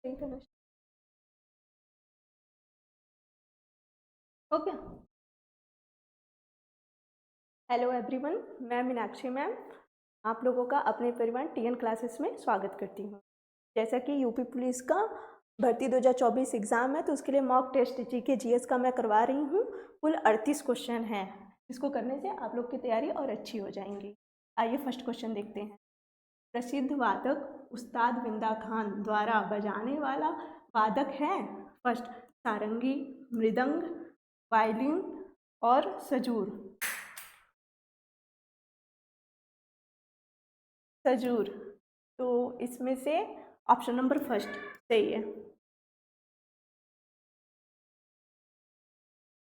Okay. Hello everyone, मैं Meenakshi ma'am आप लोगों का अपने परिवार टीएन क्लासेस में स्वागत करती हूँ। जैसा कि यूपी पुलिस का भर्ती 2024 एग्ज़ाम है, तो उसके लिए मॉक टेस्ट जीके जीएस का मैं करवा रही हूँ। कुल 38 क्वेश्चन हैं, इसको करने से आप लोग की तैयारी और अच्छी हो जाएंगी। आइए फर्स्ट क्वेश्चन देखते हैं। प्रसिद्ध वादक उस्ताद बिंदा खान द्वारा बजाने वाला वादक है। फर्स्ट सारंगी, मृदंग, वायलिन और सजूर। सजूर। तो इसमें से ऑप्शन नंबर फर्स्ट सही है।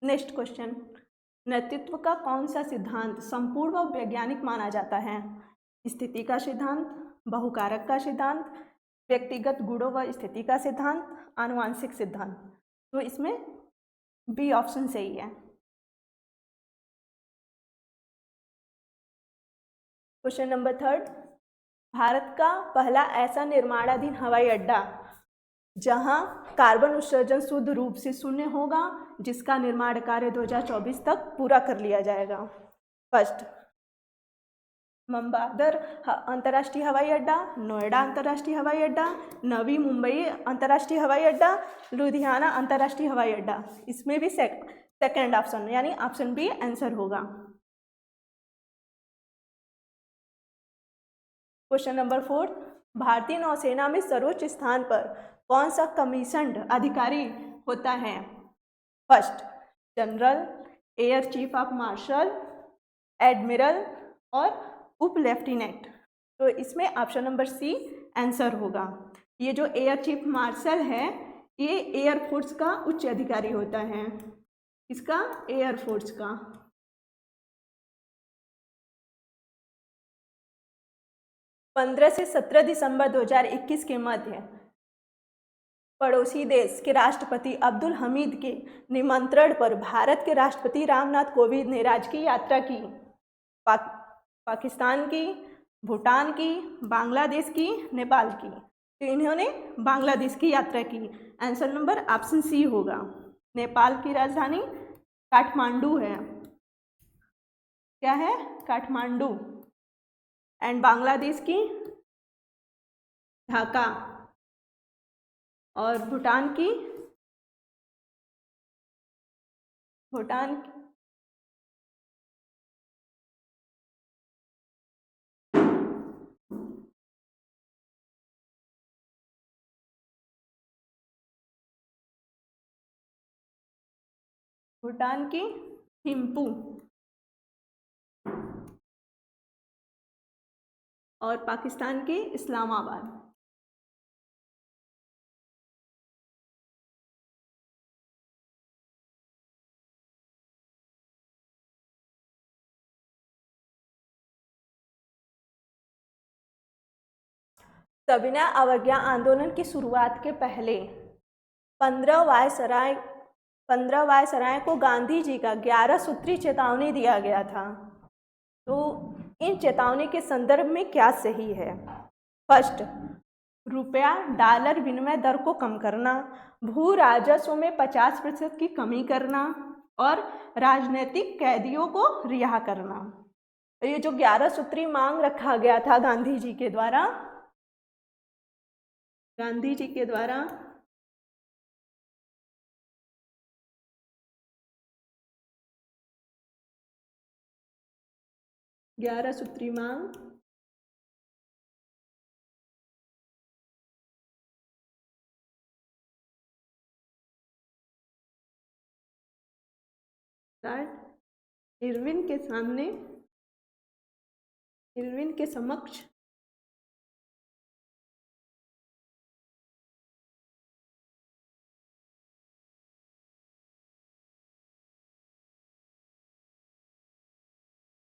नेक्स्ट क्वेश्चन, नेतृत्व का कौन सा सिद्धांत संपूर्ण व वैज्ञानिक माना जाता है? स्थिति का सिद्धांत, बहुकारक का सिद्धांत, व्यक्तिगत गुणों व स्थिति का सिद्धांत, आनुवांशिक सिद्धांत। तो इसमें बी ऑप्शन सही है। क्वेश्चन नंबर थर्ड, भारत का पहला ऐसा निर्माणाधीन हवाई अड्डा जहां कार्बन उत्सर्जन शुद्ध रूप से शून्य होगा, जिसका निर्माण कार्य 2024 तक पूरा कर लिया जाएगा। फर्स्ट मुंबादर अंतर्राष्ट्रीय हवाई अड्डा, नोएडा अंतर्राष्ट्रीय हवाई अड्डा, नवी मुंबई अंतर्राष्ट्रीय हवाई अड्डा, लुधियाना अंतर्राष्ट्रीय हवाई अड्डा। इसमें भी सेकंड ऑप्शन यानी ऑप्शन बी आंसर होगा। क्वेश्चन नंबर फोर्थ, भारतीय नौसेना में सर्वोच्च स्थान पर कौन सा कमीशन्ड अधिकारी होता है? First general, air chief of marshal, admiral और उप लेफ्टिनेंट। तो इसमें ऑप्शन नंबर सी आंसर होगा। ये जो एयर चीफ मार्शल है, ये एयरफोर्स का उच्च अधिकारी होता है। इसका एयरफोर्स का। पंद्रह से 17 दिसंबर 2021 के मध्य पड़ोसी देश के राष्ट्रपति अब्दुल हमीद के निमंत्रण पर भारत के राष्ट्रपति रामनाथ कोविंद ने राज्य की यात्रा की। पाकिस्तान की, भूटान की, बांग्लादेश की, नेपाल की। तो इन्होंने बांग्लादेश की यात्रा की। आंसर नंबर ऑप्शन सी होगा। नेपाल की राजधानी काठमांडू है। क्या है? काठमांडू। एंड बांग्लादेश की ढाका। और भूटान की भूटान भूटान की थिम्पू और पाकिस्तान की इस्लामाबाद। सविनय अवज्ञा आंदोलन की शुरुआत के पहले 15 वायसराय को गांधी जी का 11 सूत्री चेतावनी दिया गया था। तो इन चेतावनी के संदर्भ में क्या सही है? फर्स्ट रुपया डॉलर विनिमय दर को कम करना, भू राजस्व में 50% की कमी करना और राजनीतिक कैदियों को रिहा करना। तो ये जो 11 सूत्री मांग रखा गया था गांधी जी के द्वारा 11 सूत्री मांग इरविन के समक्ष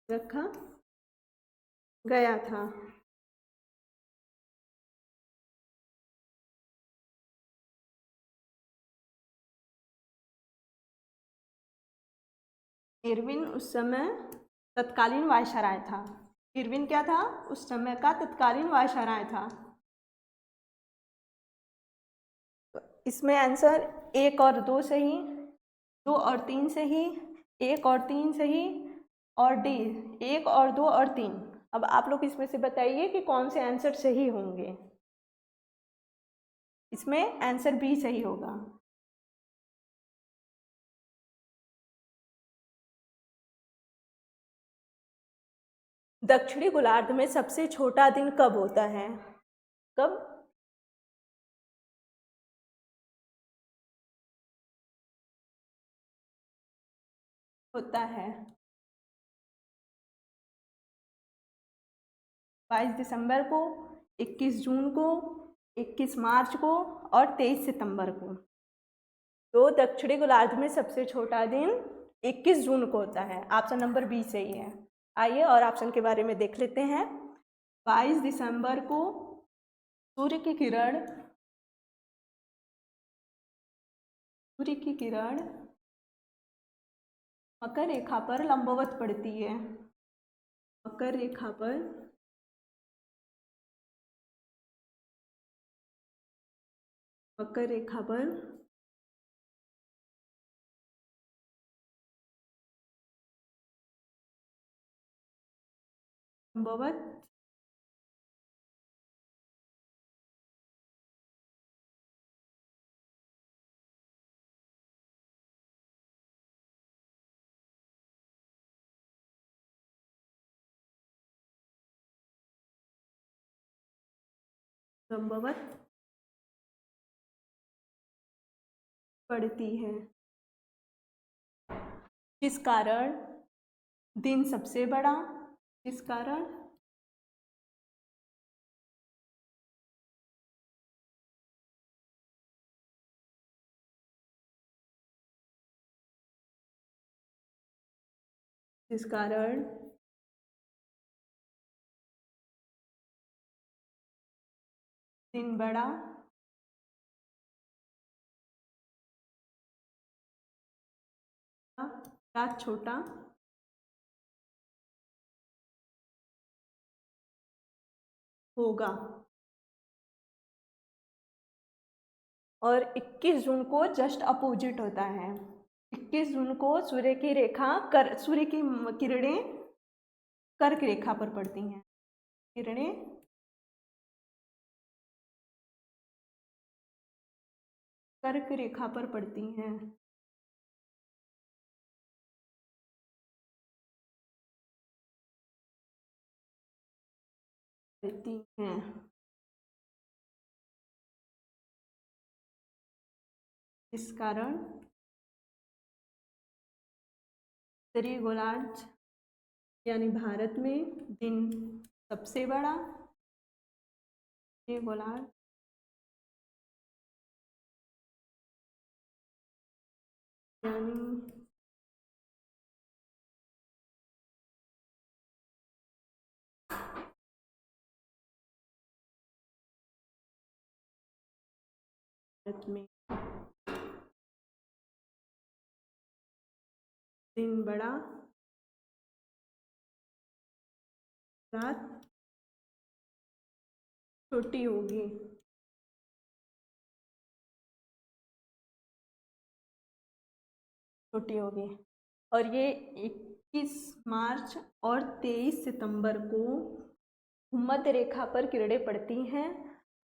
रखा गया था। इरविन उस समय तत्कालीन वायसराय था। इरविन क्या था? उस समय का तत्कालीन वायसराय था। इसमें आंसर 1 और 2 सही, 2 और 3 सही, 1 और 3 सही, और डी 1 और 2 और 3। अब आप लोग इसमें से बताइए कि कौन से आंसर सही होंगे। इसमें आंसर बी सही होगा। दक्षिणी गोलार्ध में सबसे छोटा दिन कब होता है? कब? होता है 22 दिसंबर को, 21 जून को, 21 मार्च को और 23 सितंबर को। तो दक्षिणी गोलार्ध में सबसे छोटा दिन 21 जून को होता है। ऑप्शन नंबर बी सही है। आइए और ऑप्शन के बारे में देख लेते हैं। 22 दिसंबर को सूर्य की किरण मकर रेखा पर लंबवत पड़ती है। मकर रेखा पर लंबवत पड़ती है, जिस कारण दिन सबसे बड़ा, जिस कारण दिन बड़ा रात छोटा होगा। और 21 जून को जस्ट अपोजिट होता है। 21 जून को सूर्य की किरणें कर्क रेखा पर पड़ती हैं। किरणें कर्क रेखा पर पड़ती हैं। इस कारण उत्तरी गोलार्ध यानी भारत में दिन सबसे बड़ा, उत्तरी गोलार्ध यानी भारत में दिन बड़ा रात छोटी होगी। और ये 21 मार्च और 23 सितंबर को भूमध्य रेखा पर किरणें पड़ती हैं,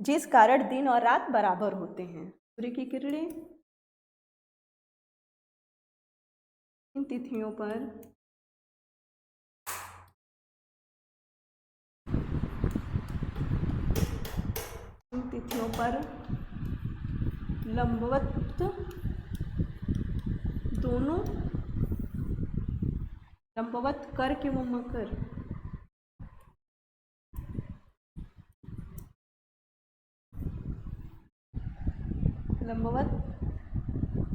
जिस कारण दिन और रात बराबर होते हैं। सूर्य की किरणें इन तिथियों पर लंबवत दोनों लंबवत कर्क एवं मकर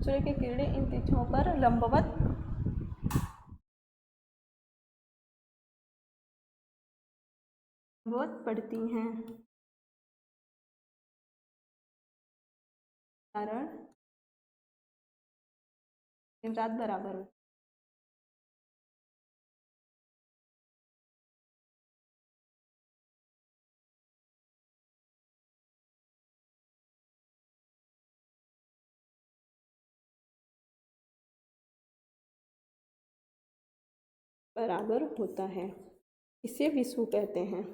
सूर्य की किरणें इन तिथियों पर लंबवत पड़ती हैं, कारण दिन रात बराबर बराबर होता है। इसे विषु कहते हैं।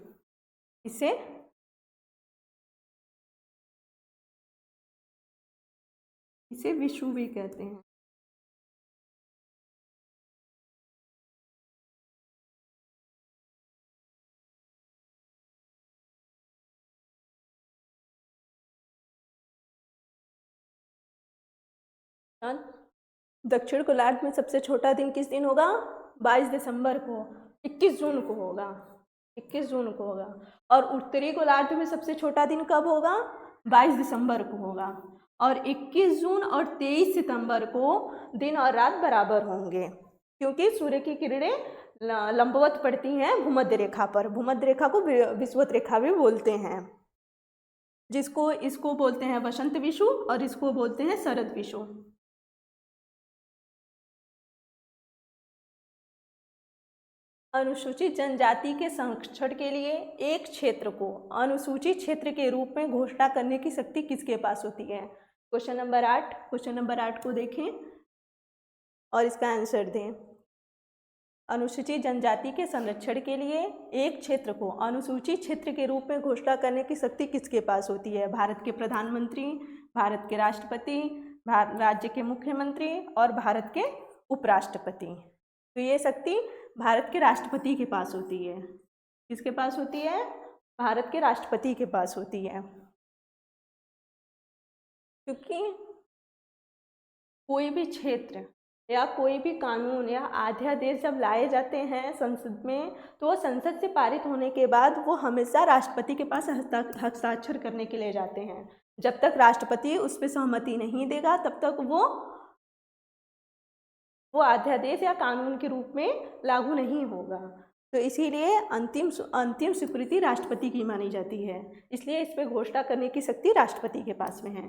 इसे विषु भी कहते हैं। दक्षिण गोलार्ध में सबसे छोटा दिन किस दिन होगा? 22 दिसंबर को, 21 जून को होगा, 21 जून को होगा। और उत्तरी गोलार्ध में सबसे छोटा दिन कब होगा? 22 दिसंबर को होगा। और 21 जून और 23 सितंबर को दिन और रात बराबर होंगे, क्योंकि सूर्य की किरणें लंबवत पड़ती हैं भूमध्य रेखा पर। भूमध्य रेखा को विषुवत रेखा भी बोलते हैं, इसको बोलते हैं वसंत विषु और इसको बोलते हैं शरद विषु। अनुसूचित जनजाति के संरक्षण के लिए एक क्षेत्र को अनुसूचित क्षेत्र के रूप में घोषणा करने की शक्ति किसके पास होती है? Question number 8। क्वेश्चन नंबर 8 को देखें और इसका आंसर दें। अनुसूचित जनजाति के संरक्षण के लिए एक क्षेत्र को अनुसूचित क्षेत्र के रूप में घोषणा करने की शक्ति किसके पास होती है? भारत के प्रधानमंत्री, भारत के राष्ट्रपति, राज्य के मुख्यमंत्री और भारत के उपराष्ट्रपति। तो ये शक्ति भारत के राष्ट्रपति के पास होती है। किसके पास होती है? भारत के राष्ट्रपति के पास होती है। क्योंकि कोई भी क्षेत्र या कोई भी कानून या अध्यादेश जब लाए जाते हैं संसद में, तो संसद से पारित होने के बाद वो हमेशा राष्ट्रपति के पास हस्ताक्षर करने के लिए जाते हैं। जब तक राष्ट्रपति उस पर सहमति नहीं देगा तब तक वो अध्यादेश या कानून के रूप में लागू नहीं होगा। तो इसीलिए अंतिम स्वीकृति राष्ट्रपति की मानी जाती है। इसलिए इस पर घोषणा करने की शक्ति राष्ट्रपति के पास में है।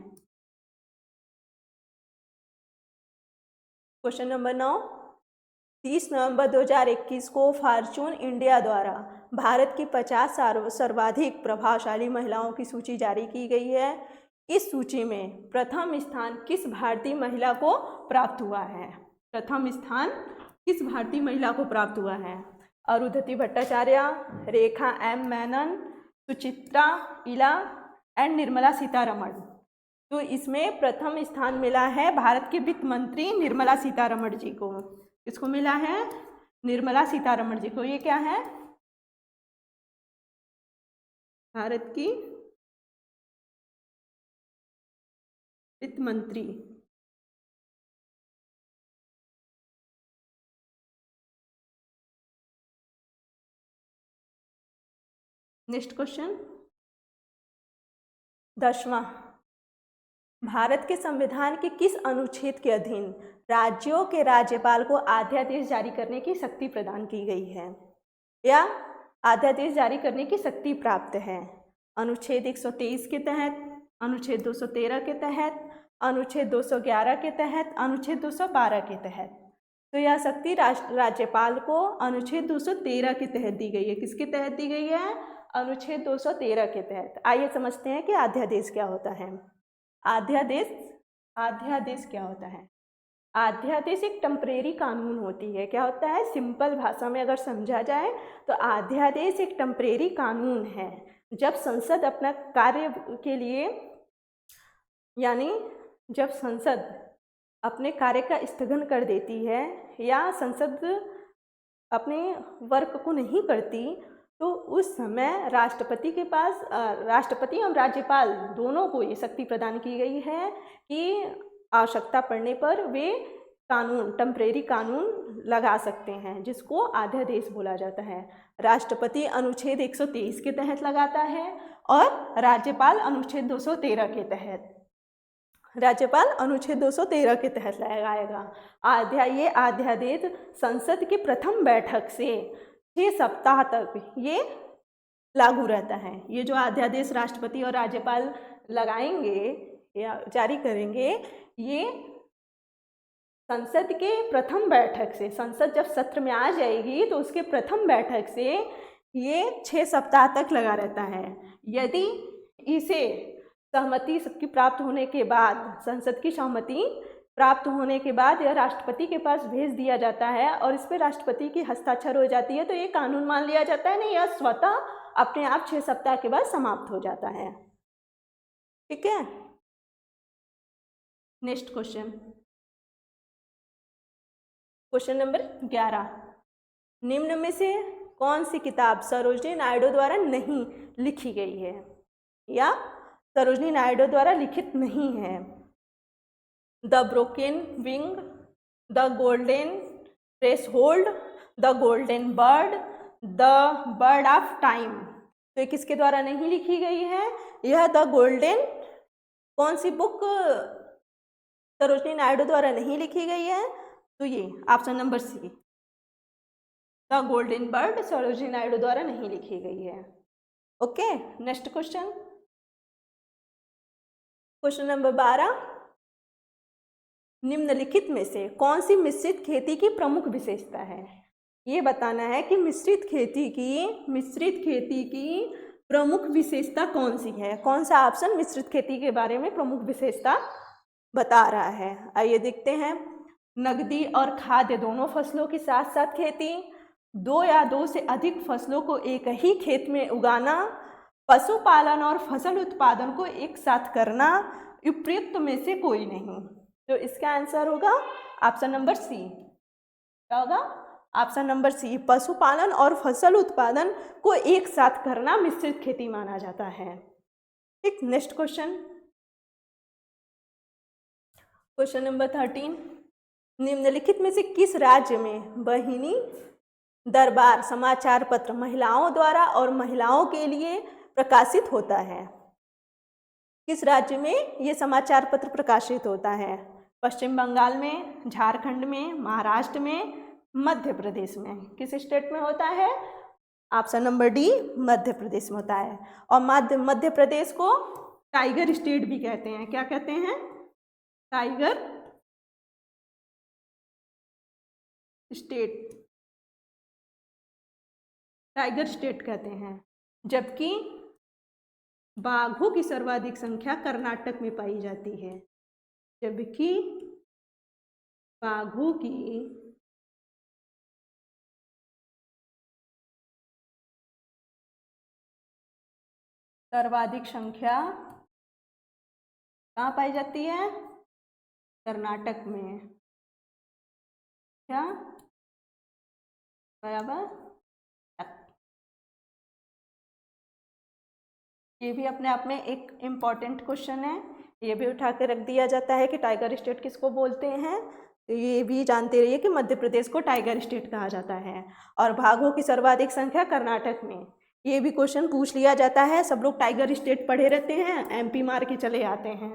Question number 9। 30 नवंबर 2021 को फॉर्च्यून इंडिया द्वारा भारत की 50 सर्वाधिक प्रभावशाली महिलाओं की सूची जारी की गई है। इस सूची में प्रथम स्थान किस भारतीय महिला को प्राप्त हुआ है? प्रथम स्थान किस भारतीय महिला को प्राप्त हुआ है? अरुंधति भट्टाचार्य, रेखा एम मेनन, सुचित्रा इला एंड निर्मला सीतारमण। तो इसमें प्रथम स्थान मिला है भारत के वित्त मंत्री निर्मला सीतारमण जी को। किसको मिला है? निर्मला सीतारमण जी को। ये क्या है? भारत की वित्त मंत्री। Next question 10वां। भारत के संविधान के किस अनुच्छेद के अधीन राज्यों के राज्यपाल को अध्यादेश जारी करने की शक्ति प्रदान की गई है या अध्यादेश जारी करने की शक्ति प्राप्त है? अनुच्छेद 123 के तहत, अनुच्छेद 213 के तहत, अनुच्छेद 211 के तहत, अनुच्छेद 212 के तहत। तो यह शक्ति राज्यपाल को अनुच्छेद 213 के तहत दी गई है। किसके तहत दी गई है? अनुच्छेद 213 के तहत। आइए समझते हैं कि अध्यादेश क्या होता है। अध्यादेश क्या होता है? अध्यादेश एक टेम्परेरी कानून होती है। क्या होता है? सिंपल भाषा में अगर समझा जाए तो अध्यादेश एक टेम्परेरी कानून है। जब संसद अपना कार्य के लिए, यानी जब संसद अपने कार्य का स्थगन कर देती है या संसद अपने वर्क को नहीं करती, तो उस समय राष्ट्रपति के पास, राष्ट्रपति एवं राज्यपाल दोनों को ये शक्ति प्रदान की गई है कि आवश्यकता पड़ने पर वे कानून, टेम्परेरी कानून लगा सकते हैं, जिसको अध्यादेश बोला जाता है। राष्ट्रपति अनुच्छेद 123 के तहत लगाता है और राज्यपाल अनुच्छेद 213 के तहत। राज्यपाल अनुच्छेद 213 के तहत लगाएगा। ये अध्यादेश संसद की प्रथम बैठक से 6 सप्ताह तक ये लागू रहता है। ये जो अध्यादेश राष्ट्रपति और राज्यपाल लगाएंगे या जारी करेंगे, ये संसद के प्रथम बैठक से, संसद जब सत्र में आ जाएगी तो उसके प्रथम बैठक से ये 6 सप्ताह तक लगा रहता है। यदि इसे सहमति सबकी प्राप्त होने के बाद, संसद की सहमति प्राप्त होने के बाद यह राष्ट्रपति के पास भेज दिया जाता है और इस पर राष्ट्रपति की हस्ताक्षर हो जाती है, तो ये कानून मान लिया जाता है। नहीं, यह स्वतः अपने आप 6 सप्ताह के बाद समाप्त हो जाता है। ठीक है, नेक्स्ट क्वेश्चन, क्वेश्चन नंबर 11, निम्न में से कौन सी किताब सरोजिनी नायडू द्वारा नहीं लिखी गई है या सरोजिनी नायडू द्वारा लिखित नहीं है? The broken wing, the golden threshold, the golden bird, the bird of time. तो ये किसके द्वारा नहीं लिखी गई है? यह द गोल्डन, कौन सी बुक सरोजिनी नायडू द्वारा नहीं लिखी गई है? तो ये option number C, the golden bird Sarojini Naidu द्वारा नहीं लिखी गई है। Okay, next question, question number 12, निम्नलिखित में से कौन सी मिश्रित खेती की प्रमुख विशेषता है? ये बताना है कि मिश्रित खेती की प्रमुख विशेषता कौन सी है। कौन सा ऑप्शन मिश्रित खेती के बारे में प्रमुख विशेषता बता रहा है? आइए देखते हैं। नगदी और खाद्य दोनों फसलों की साथ साथ खेती, 2 या 2 से अधिक फसलों को एक ही खेत में उगाना, पशुपालन और फसल उत्पादन को एक साथ करना, उपयुक्त में से कोई नहीं। तो इसका आंसर होगा ऑप्शन नंबर सी। क्या होगा? ऑप्शन नंबर सी, पशुपालन और फसल उत्पादन को एक साथ करना मिश्रित खेती माना जाता है। ठीक, नेक्स्ट क्वेश्चन, क्वेश्चन नंबर 13, निम्नलिखित में से किस राज्य में बहिनी दरबार समाचार पत्र महिलाओं द्वारा और महिलाओं के लिए प्रकाशित होता है? किस राज्य में ये समाचार पत्र प्रकाशित होता है? पश्चिम बंगाल में, झारखंड में, महाराष्ट्र में, मध्य प्रदेश में? किस स्टेट में होता है? Option number D, Madhya Pradesh में होता है। और मध्य प्रदेश को टाइगर स्टेट भी कहते हैं। क्या कहते हैं? टाइगर स्टेट, टाइगर स्टेट कहते हैं। जबकि बाघों की सर्वाधिक संख्या कर्नाटक में पाई जाती है। जबकि बाघों की सर्वाधिक संख्या कहाँ पाई जाती है? कर्नाटक में। क्या बराबर? ये भी अपने आप में एक इम्पॉर्टेंट क्वेश्चन है। ये भी उठा के रख दिया जाता है कि टाइगर स्टेट किसको बोलते हैं। तो ये भी जानते रहिए कि मध्य प्रदेश को टाइगर स्टेट कहा जाता है। और बाघों की सर्वाधिक संख्या कर्नाटक में। ये भी क्वेश्चन पूछ लिया जाता है। सब लोग टाइगर स्टेट पढ़े रहते हैं, एमपी मार के चले आते हैं,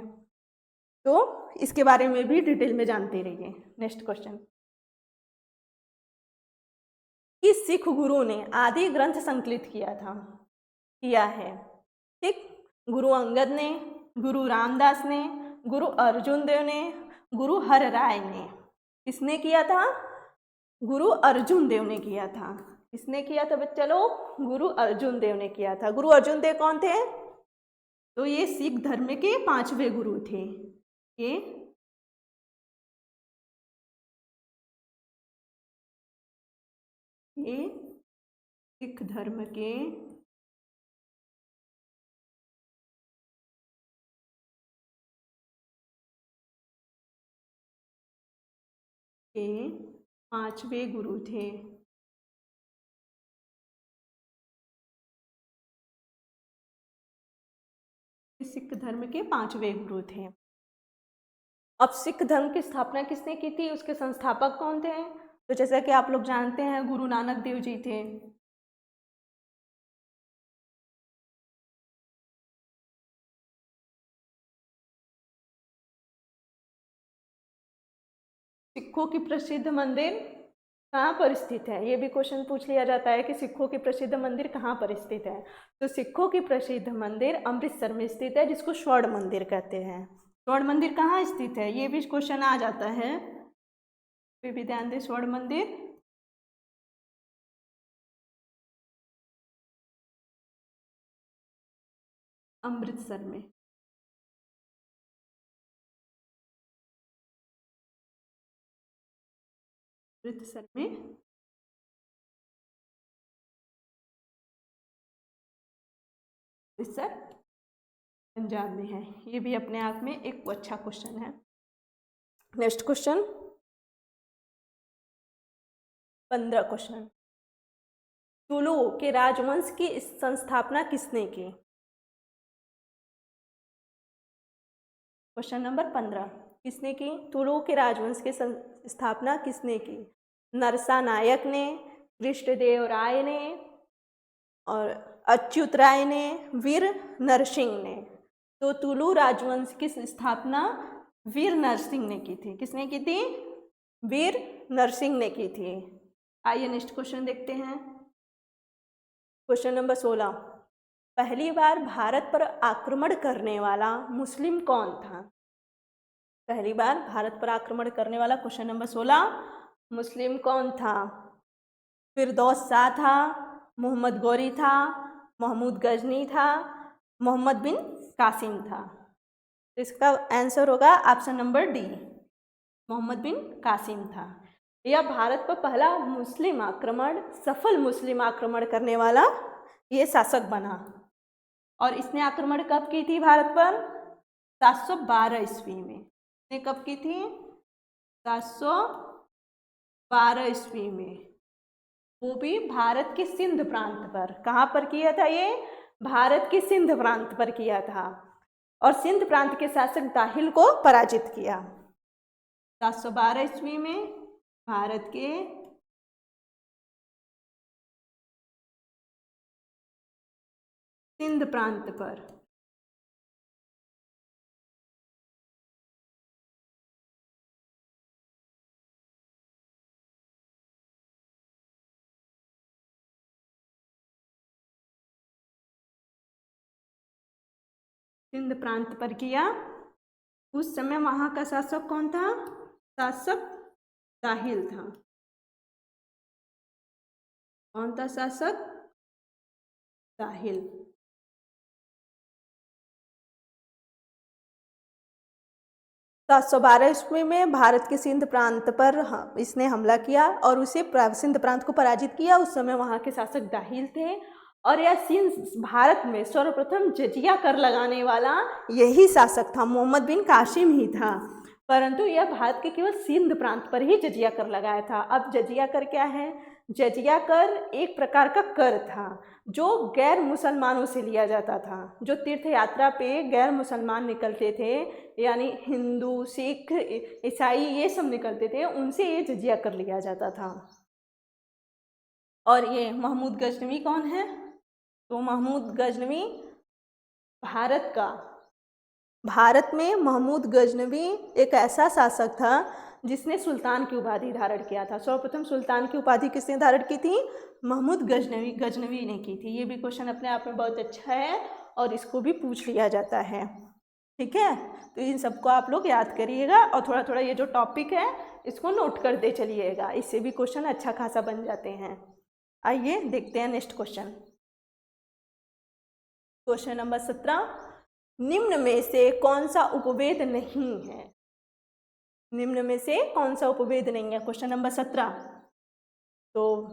तो इसके बारे में भी डिटेल में जानते रहिए। नेक्स्ट क्वेश्चन, किस सिख गुरु ने आदि ग्रंथ संकलित किया है? ठीक, गुरु अंगद ने, गुरु रामदास ने, गुरु अर्जुन देव ने, गुरु हर राय ने? किसने किया था? गुरु अर्जुन देव ने किया था। किसने किया था बच्चा लोग? गुरु अर्जुन देव ने किया था। गुरु अर्जुन देव कौन थे? तो ये सिख धर्म के 5वें गुरु थे। ये सिख धर्म के 5वें गुरु थे। सिख धर्म के 5वें गुरु थे। अब सिख धर्म की स्थापना किसने की थी? उसके संस्थापक कौन थे? तो जैसा कि आप लोग जानते हैं, गुरु नानक देव जी थे। सिखों की प्रसिद्ध मंदिर कहाँ पर स्थित है? ये भी क्वेश्चन पूछ लिया जाता है कि सिखों की प्रसिद्ध मंदिर कहाँ पर स्थित है। तो सिखों की प्रसिद्ध मंदिर अमृतसर में स्थित है, जिसको स्वर्ण मंदिर कहते हैं। स्वर्ण मंदिर कहाँ स्थित है? ये भी क्वेश्चन आ जाता है, फिर भी ध्यान दें। स्वर्ण मंदिर अमृतसर में। अमृतसर में, अमृतसर पंजाब में है। ये भी अपने आप में एक अच्छा क्वेश्चन है। Next question 15 question. तुलु के राजवंश की संस्थापना किसने की? क्वेश्चन नंबर 15 किसने की? तुलु के राजवंश की स्थापना किसने की? नरसा नायक ने, कृष्णदेव राय ने, और अच्युत राय ने, वीर नरसिंह ने। तो तुलु राजवंश की स्थापना वीर नरसिंह ने की थी। किसने की थी? वीर नरसिंह ने की थी। आइए नेक्स्ट क्वेश्चन देखते हैं। Question number 16। पहली बार भारत पर आक्रमण करने वाला मुस्लिम कौन था? पहली बार भारत पर आक्रमण करने वाला, क्वेश्चन नंबर 16, मुस्लिम कौन था? फिरदौस शाह था, मोहम्मद गौरी था, महमूद गजनी था, मोहम्मद बिन कासिम था। तो इसका आंसर होगा ऑप्शन नंबर डी, मोहम्मद बिन कासिम था। यह भारत पर पहला मुस्लिम आक्रमण, सफल मुस्लिम आक्रमण करने वाला ये शासक बना। और इसने आक्रमण कब की थी भारत पर? 712 ईस्वी में। इसने कब की थी? 712 ईस्वी में। वो भी भारत के सिंध प्रांत पर। कहाँ पर किया था ये? भारत के सिंध प्रांत पर किया था। और सिंध प्रांत के शासक दाहिल को पराजित किया। 712 ईस्वी में भारत के सिंध प्रांत पर सिंध प्रांत पर किया। उस समय वहाँ का शासक कौन था? शासक दाहिल था। कौन था शासक? दाहिल। सात सौ 12 ईस्वी में भारत के सिंध प्रांत पर इसने हमला किया और उसे सिंध प्रांत को पराजित किया। उस समय वहाँ के शासक दाहिल थे। और यह सिंध भारत में सर्वप्रथम जजिया कर लगाने वाला यही शासक था, मोहम्मद बिन कासिम ही था। परंतु यह भारत के केवल सिंध प्रांत पर ही जजिया कर लगाया था। अब जजिया कर क्या है? जजिया कर एक प्रकार का कर था जो गैर मुसलमानों से लिया जाता था। जो तीर्थ यात्रा पे गैर मुसलमान निकलते थे, यानी हिंदू, सिख, ईसाई ये सब निकलते थे, उनसे ये जजिया कर लिया जाता था। और ये महमूद गजनवी कौन है? तो महमूद गजनवी भारत में महमूद गजनवी एक ऐसा शासक था जिसने सुल्तान की उपाधि धारण किया था। सर्वप्रथम सुल्तान की उपाधि किसने धारण की थी? महमूद गजनवी ने की थी। ये भी क्वेश्चन अपने आप में बहुत अच्छा है और इसको भी पूछ लिया जाता है। ठीक है, तो इन सबको आप लोग याद करिएगा और थोड़ा थोड़ा ये जो टॉपिक है इसको नोट करते चलिएगा। इससे भी क्वेश्चन अच्छा खासा बन जाते हैं। आइए देखते हैं नेक्स्ट क्वेश्चन। Question number 17। निम्न में से कौन सा उपवेद नहीं है? निम्न में से कौन सा उपवेद नहीं है? Question number 17। तो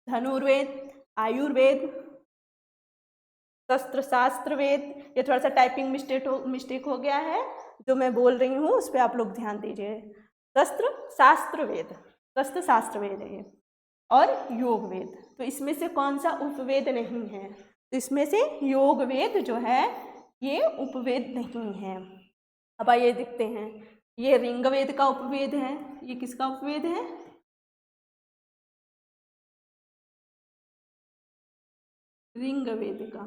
धनुर्वेद, आयुर्वेद, शस्त्र शास्त्र वेद। ये थोड़ा सा टाइपिंग मिस्टेक हो गया है, जो मैं बोल रही हूँ उस पर आप लोग ध्यान दीजिए। शस्त्र शास्त्र वेद है और योग वेद। तो इसमें से कौन सा उपवेद नहीं है? तो इसमें से योग वेद जो है ये उपवेद नहीं है। अब आइए देखते हैं। ये ऋग्वेद का उपवेद है। ये किसका उपवेद है? ऋग्वेद का।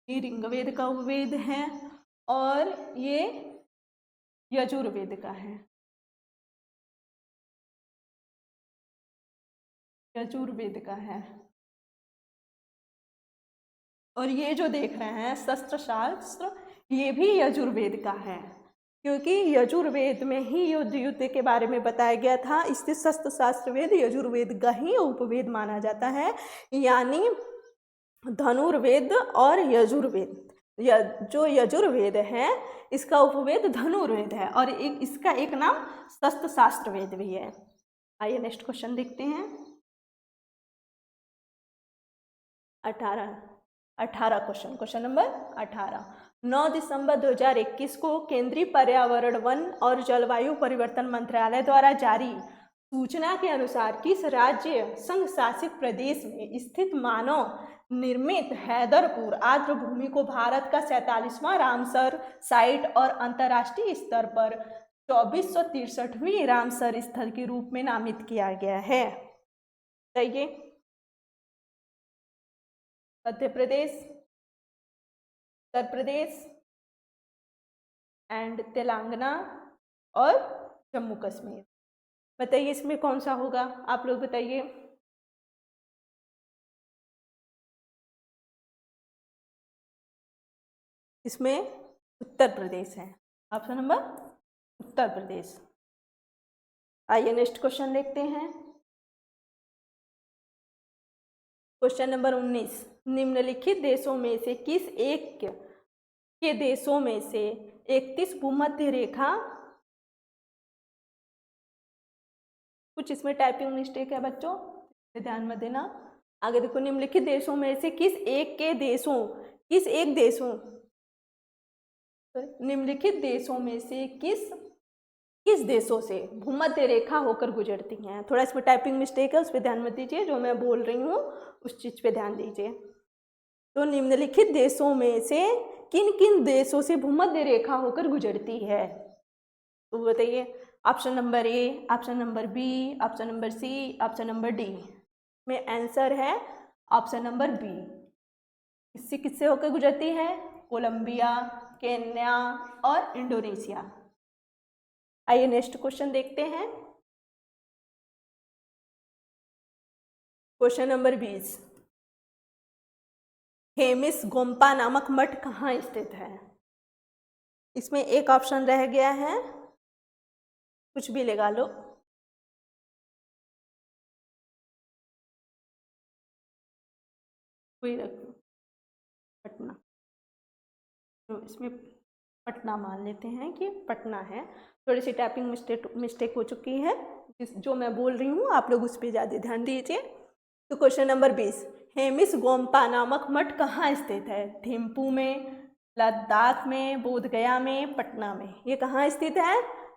ये ऋग्वेद का उपवेद है और ये यजुर्वेद का है। यजुर्वेद का है। और ये जो देख रहे हैं शस्त्र शास्त्र, ये भी यजुर्वेद का है, क्योंकि यजुर्वेद में ही युद्ध के बारे में बताया गया था। इससे शस्त्र शास्त्र वेद यजुर्वेद का ही उपवेद माना जाता है। यानी धनुर्वेद और यजुर्वेद, जो यजुर्वेद है इसका उपवेद धनुर्वेद है और इसका एक नाम शस्त्र शास्त्र वेद भी है। आइए नेक्स्ट क्वेश्चन देखते हैं। 18 क्वेश्चन नंबर 18। 9 दिसंबर 2021 को केंद्रीय पर्यावरण, वन और जलवायु परिवर्तन मंत्रालय द्वारा जारी सूचना के अनुसार किस राज्य संघ शासित प्रदेश में स्थित मानव निर्मित हैदरपुर आर्द्र भूमि को भारत का 47वां रामसर साइट और अंतर्राष्ट्रीय स्तर पर 2463वीं रामसर स्थल के रूप में नामित किया गया है? बताइए। मध्य प्रदेश, उत्तर प्रदेश एंड तेलंगाना और जम्मू कश्मीर। बताइए इसमें कौन सा होगा, आप लोग बताइए। इसमें उत्तर प्रदेश है, ऑप्शन नंबर उत्तर प्रदेश। आइए नेक्स्ट क्वेश्चन देखते हैं। Question number 19। निम्नलिखित देशों में से किस एक के देशों में से 31 भूमध्य रेखा, कुछ इसमें टाइपिंग मिस्टेक है बच्चों, ध्यान में देना। आगे देखो, निम्नलिखित देशों में से निम्नलिखित देशों में से किस देशों से भूमध्य रेखा होकर गुजरती हैं? थोड़ा इसमें टाइपिंग मिस्टेक है, उस पर ध्यान मत दीजिए, जो मैं बोल रही हूँ उस चीज पे ध्यान दीजिए। तो निम्नलिखित देशों में से किन किन देशों से भूमध्य रेखा होकर गुजरती है? तो बताइए, option number A, option number B, option number C, option number D. में आंसर है ऑप्शन नंबर बी। किससे होकर गुजरती है? कोलंबिया, केन्या और इंडोनेशिया। आइए नेक्स्ट क्वेश्चन देखते हैं। Question number 20। हेमिस गोम्पा नामक मठ कहाँ स्थित है? इसमें एक ऑप्शन रह गया है, कुछ भी लगा लो। कोई रखो, पटना। तो इसमें पटना मान लेते हैं कि पटना है। थोड़ी सी टाइपिंग मिस्टेक हो चुकी है, जो मैं बोल रही हूँ आप लोग उस पर ज़्यादा ध्यान दीजिए। तो क्वेश्चन नंबर 20। हेमिस गोम्पा नामक मठ कहाँ स्थित है? थिम्पू में, लद्दाख में, बोधगया में, पटना में। ये कहाँ स्थित है?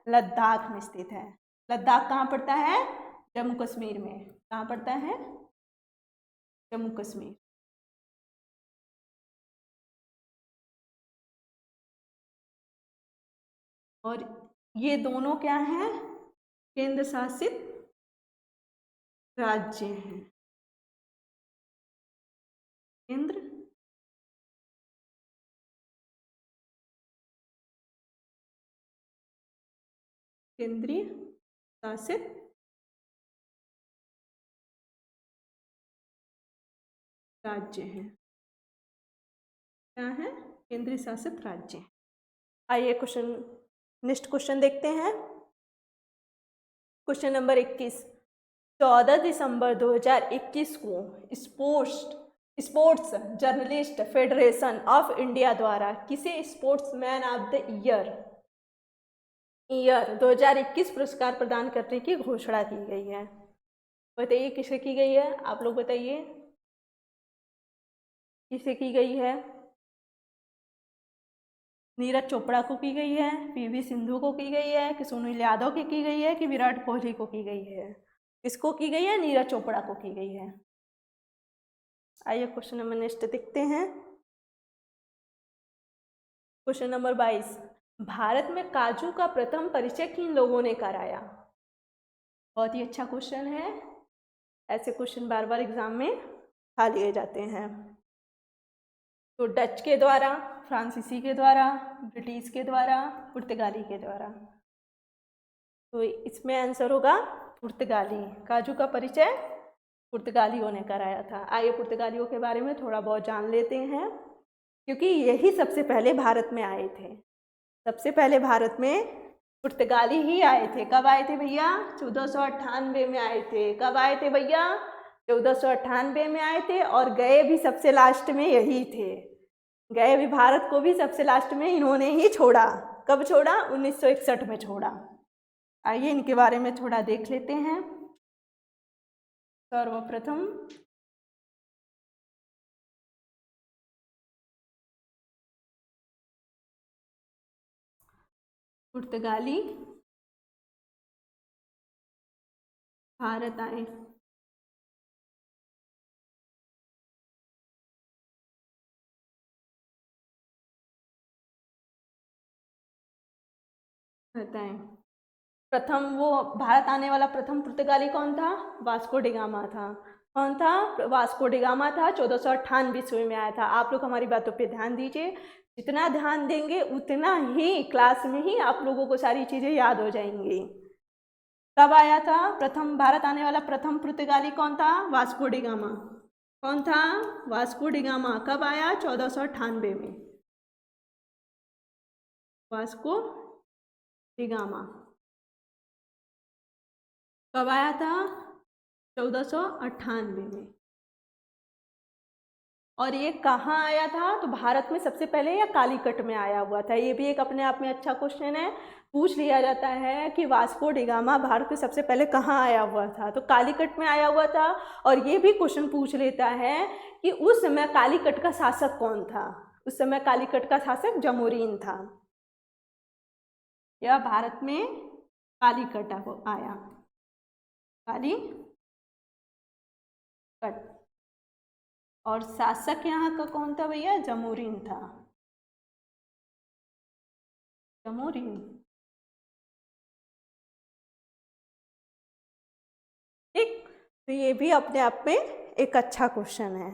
लद्दाख में स्थित है। लद्दाख कहाँ पड़ता है? जम्मू कश्मीर में। कहाँ पड़ता है? जम्मू कश्मीर। और ये दोनों क्या हैं? केंद्र शासित राज्य हैं। केंद्रीय शासित राज्य हैं। क्या है? केंद्रीय शासित राज्य। आइए नेक्स्ट क्वेश्चन देखते हैं। Question number 21। 14 दिसंबर 2021 को sports journalist federation of India द्वारा किसे स्पोर्ट्समैन ऑफ द ईयर 2021 पुरस्कार प्रदान करने की घोषणा की गई है? बताइए किसे की गई है, आप लोग बताइए किसे की गई है? नीरज चोपड़ा को की गई है, पीवी सिंधु को की गई है, कि सुनील यादव की गई है, कि विराट कोहली को की गई है? किसको की गई है? नीरज चोपड़ा को की गई है। आइए क्वेश्चन नंबर नेक्स्ट देखते हैं। Question number 22। भारत में काजू का प्रथम परिचय किन लोगों ने कराया? बहुत ही अच्छा क्वेश्चन है, ऐसे क्वेश्चन बार बार एग्जाम में खा लिए जाते हैं। तो डच के द्वारा, फ्रांसीसी के द्वारा, ब्रिटिश के द्वारा, पुर्तगाली के द्वारा। तो इसमें आंसर होगा पुर्तगाली। काजू का परिचय पुर्तगालियों ने कराया था। आइए पुर्तगालियों के बारे में थोड़ा बहुत जान लेते हैं, क्योंकि यही सबसे पहले भारत में आए थे। सबसे पहले भारत में पुर्तगाली ही आए थे। कब आए थे भैया? 1498 में आए थे। कब आए थे भैया? 1498 में आए थे। और गए भी सबसे लास्ट में यही थे। गए भी भारत को भी सबसे लास्ट में इन्होंने ही छोड़ा। कब छोड़ा? 1961 में छोड़ा। आइए इनके बारे में थोड़ा देख लेते हैं। सर्वप्रथम पुर्तगाली भारत आए। बताएं। प्रथम वो भारत आने वाला प्रथम पुर्तगाली कौन था? वास्को डिगामा था। कौन था? वास्को डिगामा था। 1498 ईस्वी में आया था। आप लोग हमारी बातों पे ध्यान दीजिए, जितना ध्यान देंगे उतना ही क्लास में ही आप लोगों को सारी चीज़ें याद हो जाएंगी। कब आया था प्रथम भारत आने वाला प्रथम पुर्तगाली? कौन था? Vasco da Gama. कौन था? Vasco da Gama. कब आया? 1498 में। वास्को डिगामा कब आया था? 1498 में। और ये कहाँ आया था? तो भारत में सबसे पहले या कालीकट में आया हुआ था। ये भी एक अपने आप में अच्छा क्वेश्चन है, पूछ लिया जाता है कि वास्को डिगामा भारत में सबसे पहले कहाँ आया हुआ था? तो कालीकट में आया हुआ था। और ये भी क्वेश्चन पूछ लेता है कि उस समय कालीकट का शासक कौन था? उस समय कालीकट का शासक जमोरीन था। यह भारत में कालीकट आया। कालीकट। और शासक यहाँ का कौन था भैया? जमोरीन था। जमोरीन। ठीक, तो ये भी अपने आप में एक अच्छा क्वेश्चन है।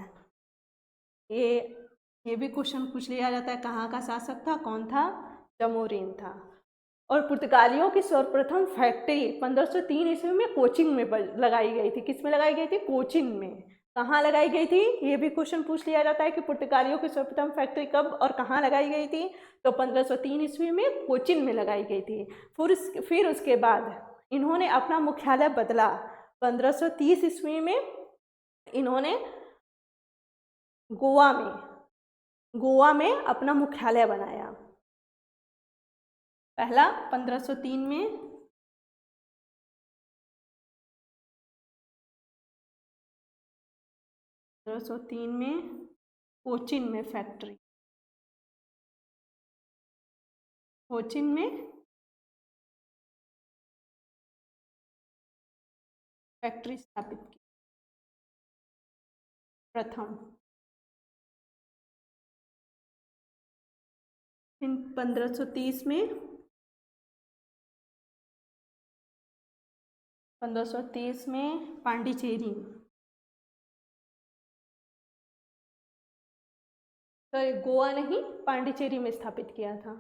ये भी क्वेश्चन पूछ लिया जाता है, कहाँ का शासक था? कौन था? जमोरीन था। और पुर्तगालियों की सर्वप्रथम फैक्ट्री 1503 ईस्वी में कोचिन में लगाई गई थी। किस में लगाई गई थी? कोचिन में। कहाँ लगाई गई थी? ये भी क्वेश्चन पूछ लिया जाता है कि पुर्तगालियों की सर्वप्रथम फैक्ट्री कब और कहाँ लगाई गई थी? तो 1503 ईस्वी में कोचिन में लगाई गई थी। फिर उसके बाद इन्होंने अपना मुख्यालय बदला। 1530 ईस्वी में इन्होंने गोवा में अपना मुख्यालय बनाया। पहला 1503 में कोचिन में फैक्ट्री, कोचिन में फैक्ट्री स्थापित की प्रथम। फिर 1530 में पांडिचेरी, तो गोवा नहीं, पांडिचेरी में स्थापित किया था।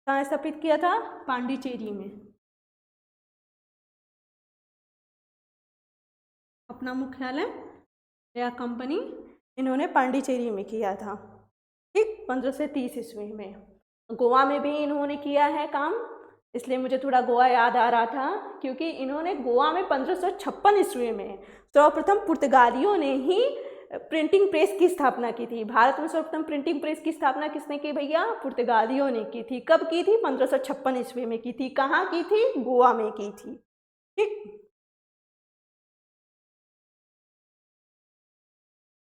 कहाँ स्थापित किया था? पांडिचेरी में। अपना मुख्यालय या कंपनी इन्होंने पांडिचेरी में किया था। ठीक, 1530 ईस्वी में। गोवा में भी इन्होंने किया है काम, इसलिए मुझे थोड़ा गोवा याद आ रहा था, क्योंकि इन्होंने गोवा में 1556 ईस्वी में सर्वप्रथम पुर्तगालियों ने ही प्रिंटिंग प्रेस की स्थापना की थी। भारत में सर्वप्रथम प्रिंटिंग प्रेस की स्थापना किसने की भैया? पुर्तगालियों ने की थी। कब की थी? 1556 ईस्वी में की थी। कहाँ की थी? गोवा में की थी। ठीक,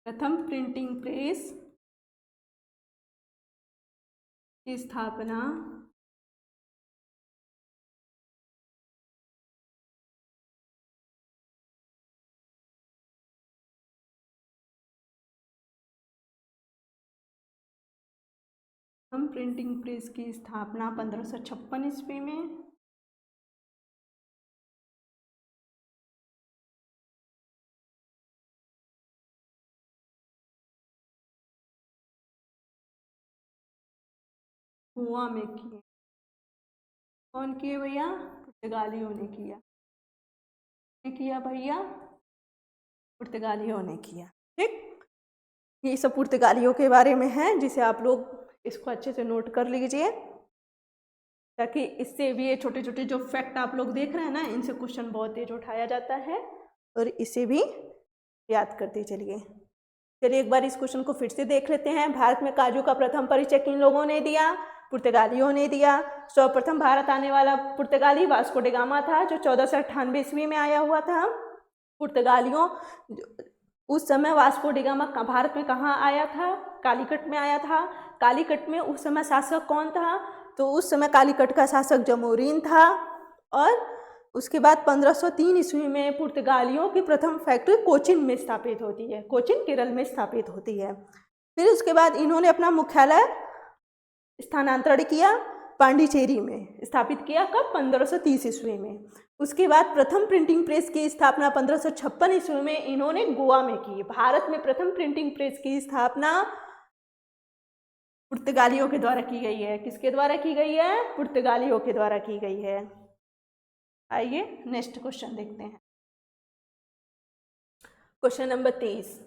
प्रथम प्रिंटिंग प्रेस की स्थापना हम प्रिंटिंग प्रेस की स्थापना 1556 ईस्वी में गोवा में की। कौन किए भैया? पुर्तगालियों ने किया। किया भैया? पुर्तगालियों ने किया। ठीक, ये सब पुर्तगालियों के बारे में है, जिसे आप लोग इसको अच्छे से नोट कर लीजिए, ताकि इससे भी ये छोटे छोटे जो फैक्ट आप लोग देख रहे हैं ना, इनसे क्वेश्चन बहुत तेज उठाया जाता है, और इसे भी याद करते चलिए। चलिए एक बार इस क्वेश्चन को फिर से देख लेते हैं। भारत में काजू का प्रथम परिचय किन लोगों ने दिया? पुर्तगालियों ने दिया। सर्वप्रथम भारत आने वाला पुर्तगाली वास्को डिगामा था, जो 1498 ईस्वी में आया हुआ था। पुर्तगालियों, उस समय वास्को डी गामा भारत में कहाँ आया था? कालीकट में आया था। कालीकट में उस समय शासक कौन था? तो उस समय कालीकट का शासक जमोरीन था। और उसके बाद 1503 ईस्वी में पुर्तगालियों की प्रथम फैक्ट्री कोचिन में स्थापित होती है, कोचिन केरल में स्थापित होती है। फिर उसके बाद इन्होंने अपना मुख्यालय स्थानांतरण किया, पांडिचेरी में स्थापित किया। कब? 1530 ईस्वी में। उसके बाद प्रथम प्रिंटिंग प्रेस की स्थापना 1556 ईस्वी में इन्होंने गोवा में की। भारत में प्रथम प्रिंटिंग प्रेस की स्थापना पुर्तगालियों के द्वारा की गई है। किसके द्वारा की गई है? पुर्तगालियों के द्वारा की गई है। आइए नेक्स्ट क्वेश्चन देखते हैं। क्वेश्चन नंबर 23,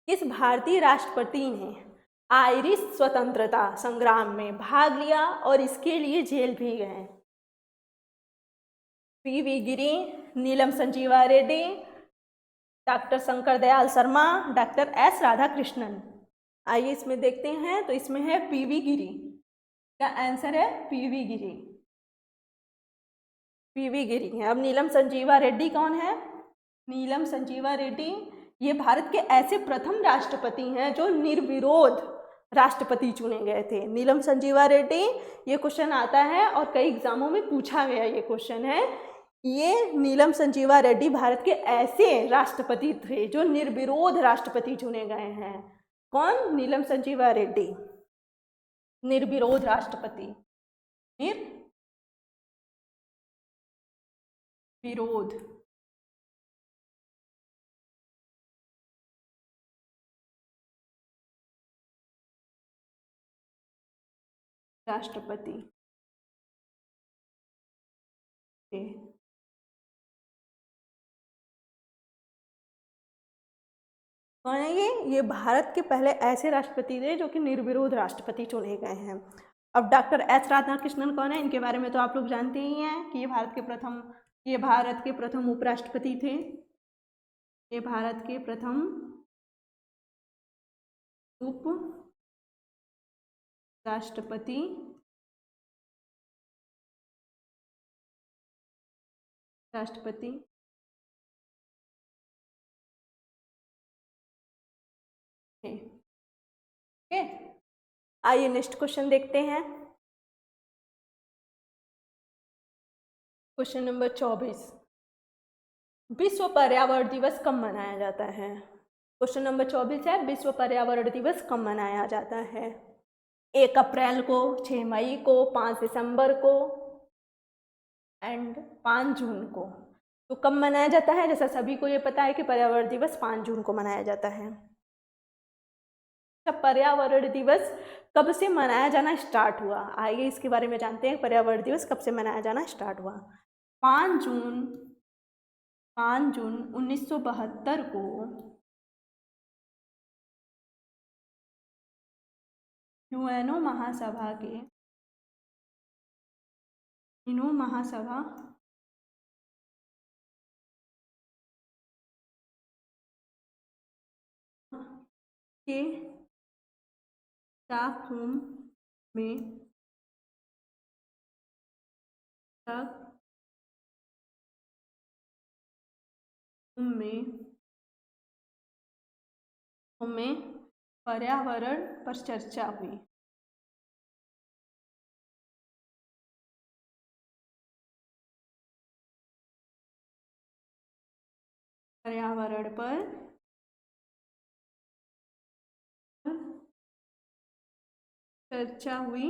किस भारतीय राष्ट्रपति ने आयरिश स्वतंत्रता संग्राम में भाग लिया और इसके लिए जेल भी गए? P V. Giri, Neelam Sanjiva Reddy, doctor Shankar Dayal Sharma, doctor S Radhakrishnan. आइए इसमें देखते हैं। तो इसमें है पी.वी. गिरी, क्या आंसर है? पी.वी. गिरी, पी.वी. गिरी है। अब नीलम संजीवा रेड्डी कौन है? नीलम संजीवा रेड्डी ये भारत के ऐसे प्रथम राष्ट्रपति हैं जो निर्विरोध राष्ट्रपति चुने गए थे। नीलम संजीवा रेड्डी, ये क्वेश्चन आता है और कई एग्जामों में पूछा गया ये क्वेश्चन है। ये नीलम संजीवा रेड्डी भारत के ऐसे राष्ट्रपति थे जो निर्विरोध राष्ट्रपति चुने गए हैं। कौन? नीलम संजीवा रेड्डी, निर्विरोध राष्ट्रपति, निर्विरोध राष्ट्रपति। कौन है ये? ये भारत के पहले ऐसे राष्ट्रपति थे जो कि निर्विरोध राष्ट्रपति चुने गए हैं। अब डॉक्टर एस राधाकृष्णन कौन है? इनके बारे में तो आप लोग जानते ही हैं कि ये भारत के प्रथम उपराष्ट्रपति थे। ये भारत के प्रथम उप राष्ट्रपति ओके। आइए नेक्स्ट क्वेश्चन देखते हैं। क्वेश्चन नंबर 24, विश्व पर्यावरण दिवस कब मनाया जाता है? क्वेश्चन नंबर 24 है, विश्व पर्यावरण दिवस कब मनाया जाता है? 1 अप्रैल को, 6 मई को, 5 दिसंबर को एंड 5 जून को। तो कब मनाया जाता है? जैसा सभी को ये पता है कि पर्यावरण दिवस 5 जून को मनाया जाता है। पर्यावरण दिवस कब से मनाया जाना स्टार्ट हुआ? आइए इसके बारे में जानते हैं। पर्यावरण दिवस कब से मनाया जाना स्टार्ट हुआ? 5 जून 1972 को यूएनओ महासभा के के स्टॉकहोम में पर्यावरण पर चर्चा हुई। पर्यावरण पर चर्चा हुई।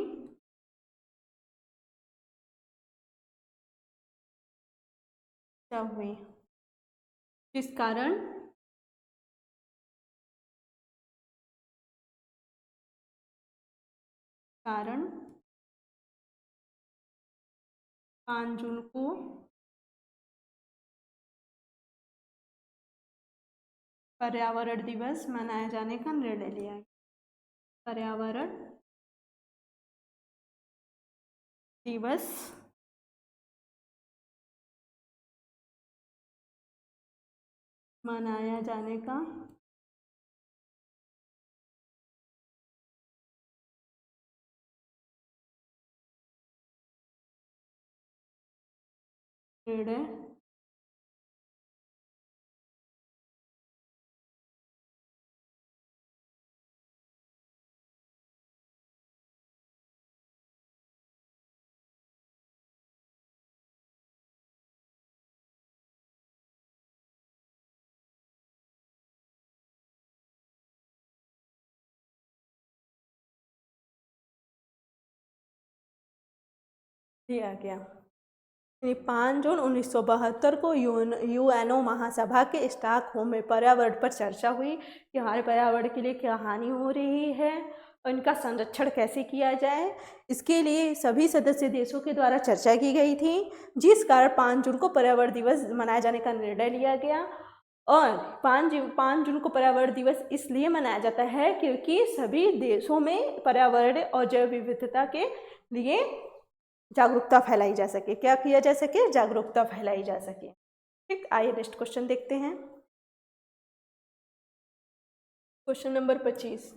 जिस कारण 5 जून को पर्यावरण दिवस मनाए जाने का निर्णय लिया। पर्यावरण दिवस मनाया जाने का निर्णय दिया गया। 5 जून 1972 को यूएनओ महासभा के स्टॉकहोम में पर्यावरण पर चर्चा हुई कि हमारे पर्यावरण के लिए क्या हानि हो रही है और इनका संरक्षण कैसे किया जाए। इसके लिए सभी सदस्य देशों के द्वारा चर्चा की गई थी, जिस कारण 5 जून को पर्यावरण दिवस मनाए जाने का निर्णय लिया गया। और 5 जून को पर्यावरण दिवस इसलिए मनाया जाता है क्योंकि सभी देशों में पर्यावरण और जैव विविधता के लिए जागरूकता फैलाई जा सके। क्या किया जा सके? जागरूकता फैलाई जा सके। ठीक, आइए नेक्स्ट क्वेश्चन देखते हैं। क्वेश्चन नंबर 25,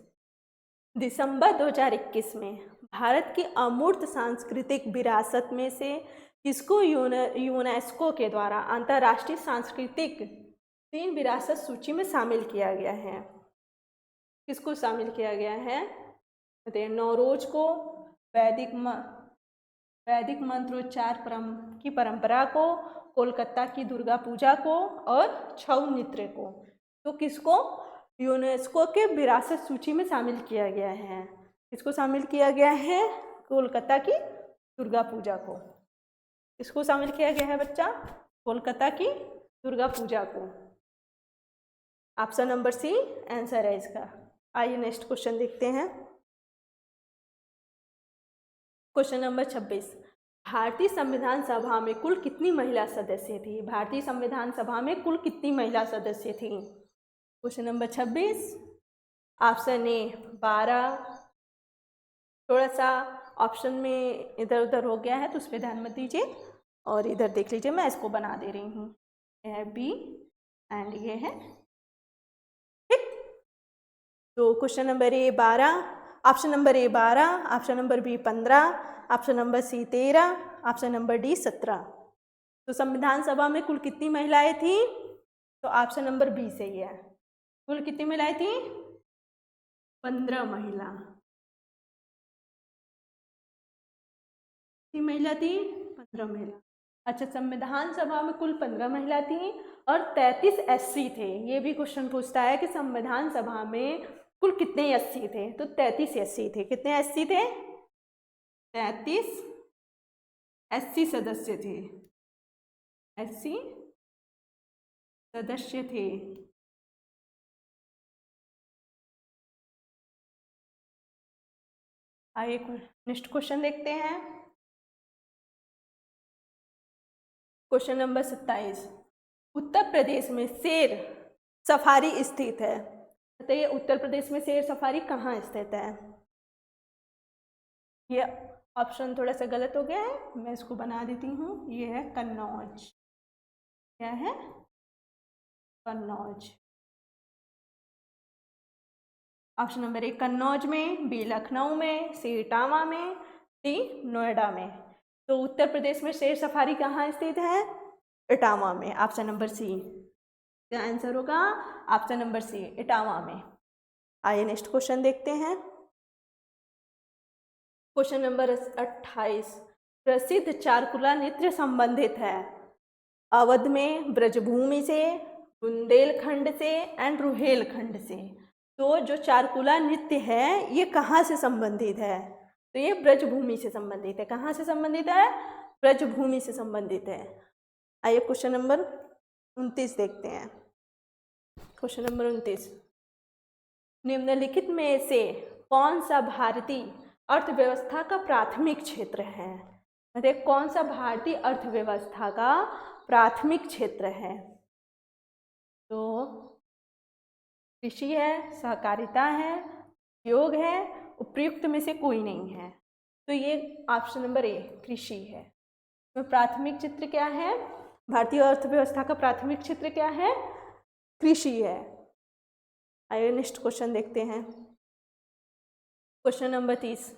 दिसंबर 2021 में भारत की अमूर्त सांस्कृतिक विरासत में से किसको यूनेस्को के द्वारा अंतर्राष्ट्रीय सांस्कृतिक 3 विरासत सूची में शामिल किया गया है? किसको शामिल किया गया है? नौरोज को, वैदिक मंत्रोच्चार की परंपरा को, कोलकाता की दुर्गा पूजा को और छऊ नृत्य को। तो किसको यूनेस्को के विरासत सूची में शामिल किया गया है? किसको शामिल किया गया है? कोलकाता की दुर्गा पूजा को। इसको शामिल किया गया है बच्चा? कोलकाता की दुर्गा पूजा को। ऑप्शन नंबर सी आंसर है इसका। आइए नेक्स्ट क्वेश्चन देखते हैं। क्वेश्चन नंबर 26, भारतीय संविधान सभा में कुल कितनी महिला सदस्य थी? भारतीय संविधान सभा में कुल कितनी महिला सदस्य थी? क्वेश्चन नंबर 26, ऑप्शन ए 12, थोड़ा सा ऑप्शन में इधर उधर हो गया है तो उस पर ध्यान मत दीजिए और इधर देख लीजिए, मैं इसको बना दे रही हूँ। यह है बी एंड ये है, ठीक। तो question number A 12, option number A 12, option number B 15, option number C 13, option number D 17। तो संविधान सभा में कुल कितनी महिलाएं थी? तो ऑप्शन नंबर बी सही है। कुल कितनी महिलाएं थी? 15 महिला। कितनी महिला थी? 15 महिला। अच्छा, संविधान सभा में कुल 15 महिला थी और 33 एससी थे। ये भी क्वेश्चन पूछता है कि संविधान सभा में कुल कितने एससी थे? तो 33 एससी थे। कितने एससी थे? 33 एससी सदस्य थे। एससी सदस्य थे। आइए नेक्स्ट क्वेश्चन देखते हैं। क्वेश्चन नंबर 27, उत्तर प्रदेश में शेर सफारी स्थित है। बताइए उत्तर प्रदेश में शेर सफारी कहाँ स्थित है? ये ऑप्शन थोड़ा सा गलत हो गया है, मैं इसको बना देती हूँ। ये है कन्नौज। क्या है? कन्नौज। ऑप्शन नंबर ए कन्नौज में, बी लखनऊ में, सी इटावा में, डी नोएडा में। तो उत्तर प्रदेश में शेर सफारी कहाँ स्थित है? इटावा में। ऑप्शन नंबर सी क्या आंसर होगा? ऑप्शन नंबर सी इटावा में। आइए नेक्स्ट क्वेश्चन देखते हैं। क्वेश्चन नंबर 28, प्रसिद्ध चारकुला नृत्य संबंधित है अवध में ब्रजभूमि से, बुंदेलखंड से एंड रुहेलखंड से। तो जो चारकुला नृत्य है ये कहाँ से संबंधित है? तो ये ब्रजभूमि से संबंधित है। कहाँ से संबंधित है? ब्रजभूमि से संबंधित है। आइए क्वेश्चन नंबर 29 देखते हैं। क्वेश्चन नंबर 29, निम्नलिखित में से कौन सा भारतीय अर्थव्यवस्था का प्राथमिक क्षेत्र है? मतलब कौन सा भारतीय अर्थव्यवस्था का प्राथमिक क्षेत्र है? तो कृषि है, सहकारिता है, योग है, उपयुक्त में से कोई नहीं है। तो ये ऑप्शन नंबर ए कृषि है। तो प्राथमिक क्षेत्र क्या है? भारतीय अर्थव्यवस्था का प्राथमिक क्षेत्र क्या है? कृषि है। आइए नेक्स्ट क्वेश्चन देखते हैं। क्वेश्चन नंबर 30,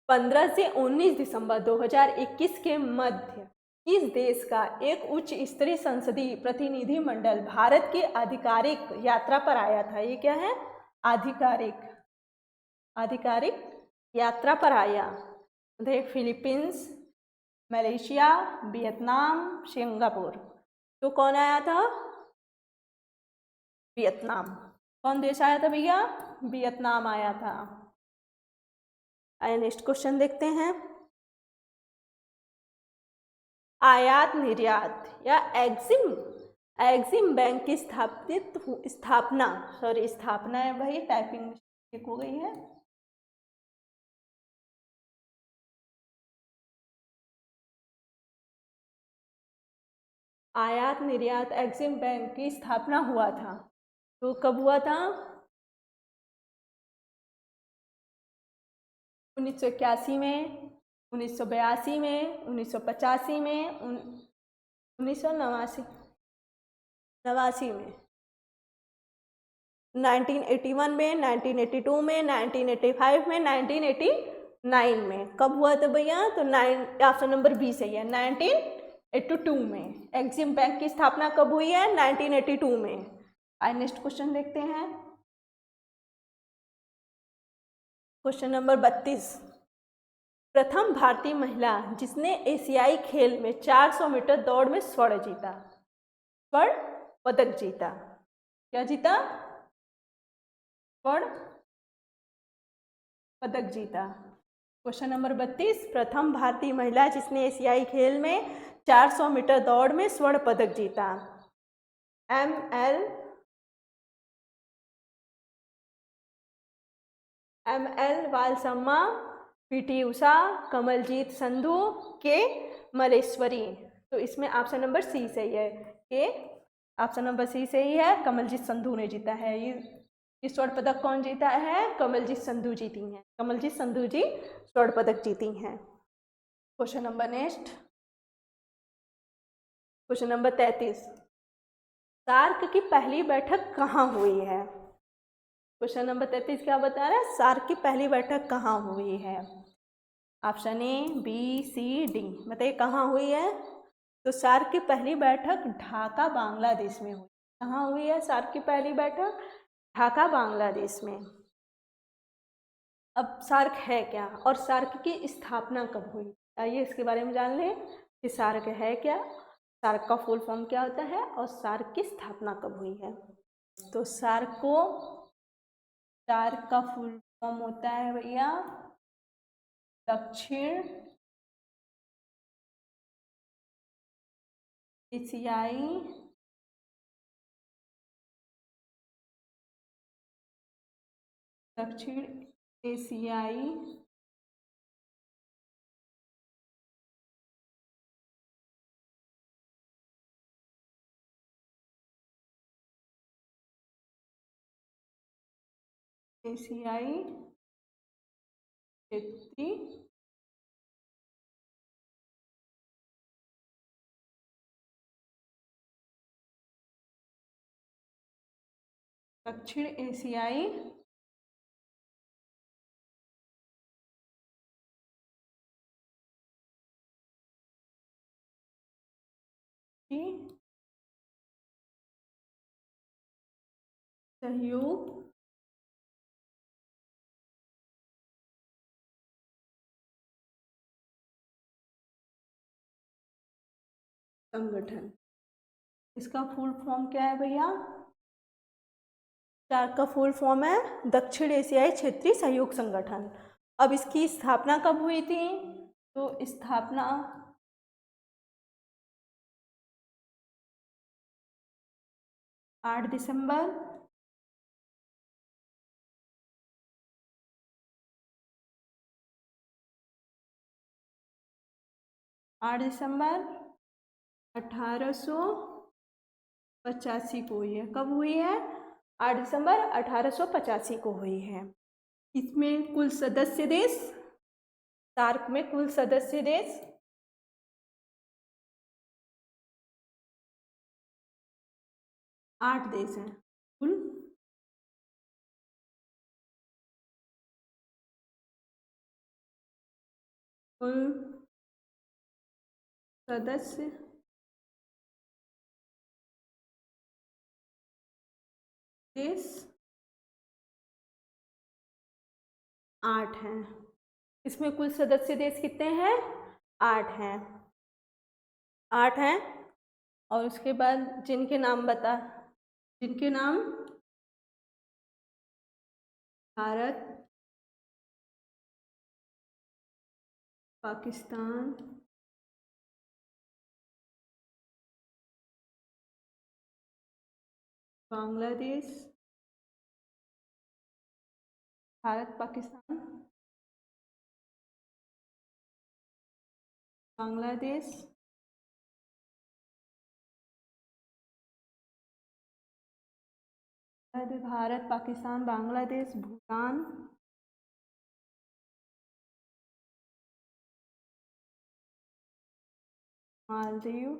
15 से 19 दिसंबर 2021 के मध्य किस देश का एक उच्च स्तरीय संसदीय प्रतिनिधि मंडल भारत की आधिकारिक यात्रा पर आया था? ये क्या है? आधिकारिक यात्रा पर आया। Philippines, Malaysia, Vietnam, Singapore. तो कौन आया था? वियतनाम। कौन देश आया था भैया? वियतनाम आया था। आइए नेक्स्ट क्वेश्चन देखते हैं। आयात निर्यात या एग्जिम बैंक की स्थापना है भाई, टाइपिंग मिस्टेक हो गई है। आयात निर्यात एग्जिम बैंक की स्थापना हुआ था, तो कब हुआ था? 1981 में, 1982 में, 1985 में, 1989 नवासी में, 1981 में, 1982 में, 1985 में, 1989 में। कब हुआ था भैया? तो ऑप्शन नंबर बी सही है, 1982 में। एग्जिम बैंक की स्थापना कब हुई है? 1982 में। आइए नेक्स्ट क्वेश्चन देखते हैं। क्वेश्चन नंबर 32, प्रथम भारतीय महिला जिसने एशियाई खेल में 400 मीटर दौड़ में स्वर्ण जीता, स्वर्ण पदक जीता, क्या जीता? स्वर्ण पदक जीता। क्वेश्चन नंबर 32, प्रथम भारतीय महिला जिसने एशियाई खेल में 400 मीटर दौड़ में स्वर्ण पदक जीता। M L वालसम्मा, PT Usha, Kamaljeet Sandhu, के मलेश्वरी। तो इसमें ऑप्शन नंबर सी सही है, के ऑप्शन नंबर सी सही है, कमलजीत संधू ने जीता है। ये स्वर्ण पदक कौन जीता है? कमलजीत संधू जीती हैं, कमलजीत संधू जी स्वर्ण पदक जीती हैं। Question number next, question number 33, SAARC की पहली बैठक कहाँ हुई है? क्वेश्चन नंबर 33 क्या बता रहा है? सार्क की पहली बैठक कहाँ हुई है? Option A, B, C, D, बताइए कहाँ हुई है? तो सार्क की पहली बैठक ढाका बांग्लादेश में हुई। कहाँ हुई है सार्क की पहली बैठक? ढाका बांग्लादेश में। अब सार्क है क्या और सार्क की स्थापना कब हुई, आइए इसके बारे में जान लें कि सार्क है क्या, सार्क का फुल फॉर्म क्या होता है और सार्क की स्थापना कब हुई है। तो सार्क का फुल फॉर्म होता है भैया दक्षिण एशियाई क्षेत्रीय दक्षिण एशियाई सहयोग संगठन। इसका फुल फॉर्म क्या है भैया? सार्क का फुल फॉर्म है दक्षिण एशियाई क्षेत्रीय सहयोग संगठन। अब इसकी स्थापना कब हुई थी? तो स्थापना 8 दिसंबर 1885 को हुई है। कब हुई है? 8 दिसंबर 1885 को हुई है। इसमें कुल सदस्य देश, सार्क में कुल सदस्य देश 8 देश हैं कुल। कुल सदस्य देश 8 हैं। इसमें कुल सदस्य देश कितने हैं? 8 हैं, 8 हैं। और उसके बाद जिनके नाम भारत, पाकिस्तान, बांग्लादेश, भारत पाकिस्तान, बांग्लादेश, भारत पाकिस्तान बांग्लादेश भूटान, मालदीव,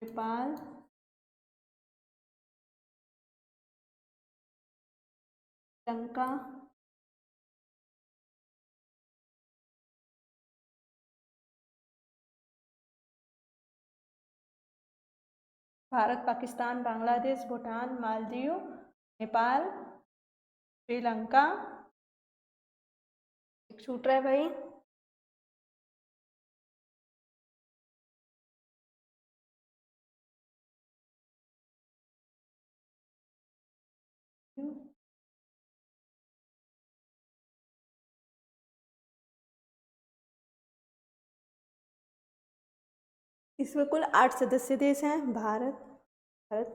नेपाल, श्रीलंका, भारत पाकिस्तान बांग्लादेश भूटान मालदीव नेपाल श्रीलंका। एक छूट रहा है भाई, इसमें कुल 8 सदस्य देश हैं। भारत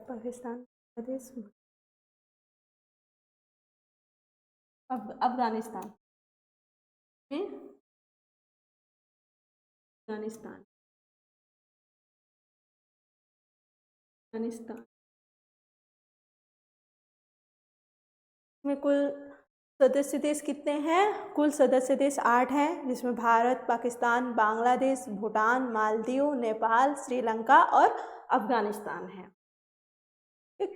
पाकिस्तान बांग्लादेश अफगानिस्तान में अफगानिस्तान में कुल सदस्य देश कितने हैं? कुल सदस्य देश 8 हैं, जिसमें भारत पाकिस्तान बांग्लादेश भूटान मालदीव नेपाल श्रीलंका और अफगानिस्तान है। ठीक,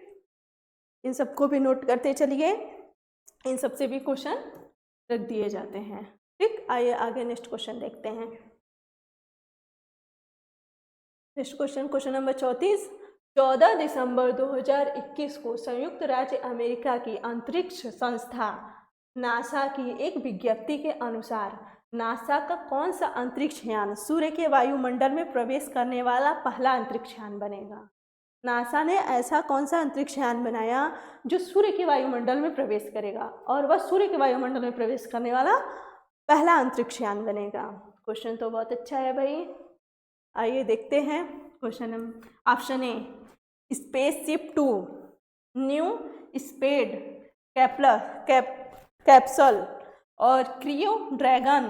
इन सबको भी नोट करते चलिए, इन सबसे भी क्वेश्चन रख दिए जाते हैं। ठीक, आइए आगे नेक्स्ट क्वेश्चन देखते हैं। Next question number 34। 14 दिसंबर 2021 को संयुक्त राज्य अमेरिका की अंतरिक्ष संस्था नासा की एक विज्ञप्ति के अनुसार नासा का कौन सा अंतरिक्ष यान सूर्य के वायुमंडल में प्रवेश करने वाला पहला अंतरिक्ष यान बनेगा? नासा ने ऐसा कौन सा अंतरिक्ष यान बनाया जो सूर्य के वायुमंडल में प्रवेश करेगा, और वह सूर्य के वायुमंडल में प्रवेश करने वाला पहला अंतरिक्ष यान बनेगा? क्वेश्चन तो बहुत अच्छा है भाई, आइए देखते हैं question. Option A spaceship 2, new Shepard capsule और Crew Dragon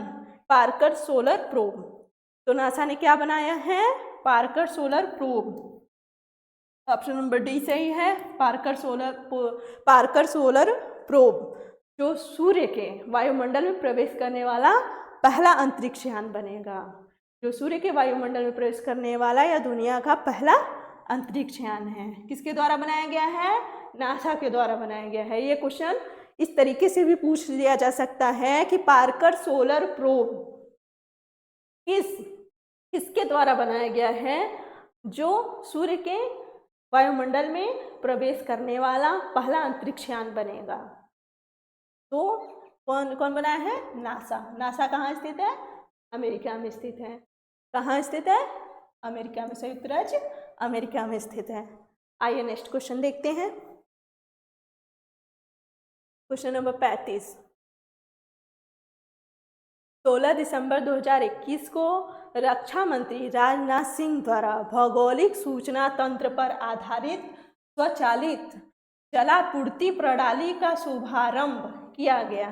Parker Solar Probe. तो नासा ने क्या बनाया है? Parker Solar Probe. Option number D सही है, पार्कर सोलर प्रोब, जो सूर्य के वायुमंडल में प्रवेश करने वाला पहला अंतरिक्ष यान बनेगा। जो सूर्य के वायुमंडल में प्रवेश करने वाला या दुनिया का पहला अंतरिक्ष यान है। किसके द्वारा बनाया गया है? नासा के द्वारा बनाया गया है। ये क्वेश्चन इस तरीके से भी पूछ लिया जा सकता है कि पार्कर सोलर प्रोब किसके द्वारा बनाया गया है जो सूर्य के वायुमंडल में प्रवेश करने वाला पहला अंतरिक्ष यान बनेगा। तो कौन बनाया है? नासा। नासा कहाँ स्थित है? अमेरिका में स्थित है। कहाँ स्थित है? अमेरिका में, संयुक्त राज्य अमेरिका में स्थित है। आइए नेक्स्ट क्वेश्चन देखते हैं। Question number 35। 16 दिसंबर 2021 को रक्षा मंत्री राजनाथ सिंह द्वारा भौगोलिक सूचना तंत्र पर आधारित स्वचालित जलापूर्ति प्रणाली का शुभारंभ किया गया।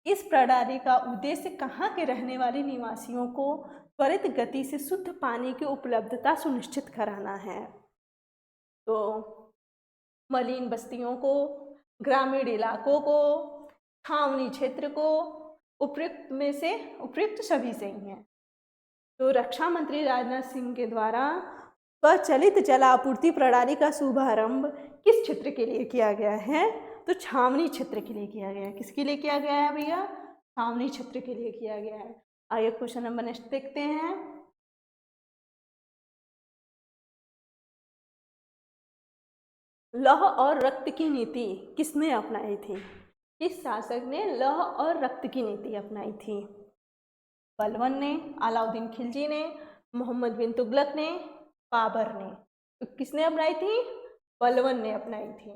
इस प्रणाली का उद्देश्य कहाँ के रहने वाले निवासियों को त्वरित गति से शुद्ध पानी की उपलब्धता सुनिश्चित कराना है। तो मलिन बस्तियों को, ग्रामीण इलाकों को, छावनी क्षेत्र को, उपयुक्त सभी से ही है। तो रक्षा मंत्री राजनाथ सिंह के द्वारा स्वचालित जलापूर्ति प्रणाली का शुभारंभ किस क्षेत्र के लिए किया गया है? तो छावनी क्षेत्र के लिए किया गया है। किसके लिए किया गया है भैया? छावनी क्षेत्र के लिए किया गया है। आइए क्वेश्चन नंबर नेक्स्ट देखते हैं। लौह और रक्त की नीति किसने अपनाई थी? किस शासक ने लौह और रक्त की नीति अपनाई थी? बलबन ने, अलाउद्दीन खिलजी ने, मोहम्मद बिन तुगलक ने, बाबर ने? तो किसने अपनाई थी? बलबन ने अपनाई थी।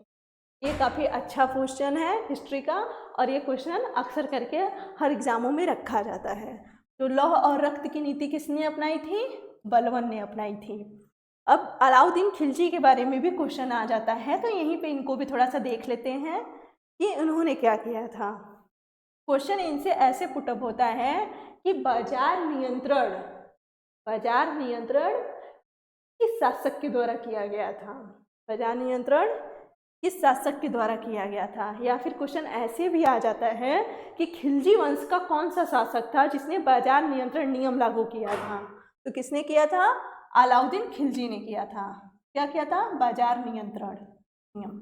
ये काफ़ी अच्छा क्वेश्चन है हिस्ट्री का, और ये क्वेश्चन अक्सर करके हर एग्जामों में रखा जाता है। तो लौह और रक्त की नीति किसने अपनाई थी? बलबन ने अपनाई थी। अब अलाउद्दीन खिलजी के बारे में भी क्वेश्चन आ जाता है, तो यहीं पे इनको भी थोड़ा सा देख लेते हैं कि उन्होंने क्या किया था। क्वेश्चन इनसे ऐसे पुटअप होता है कि बाजार नियंत्रण किस शासक के द्वारा किया गया था? बाजार नियंत्रण किस शासक के द्वारा किया गया था? या फिर क्वेश्चन ऐसे भी आ जाता है कि खिलजी वंश का कौन सा शासक था जिसने बाजार नियंत्रण नियम लागू किया था? तो किसने किया था? अलाउद्दीन खिलजी ने किया था। क्या किया था? बाजार नियंत्रण नियम।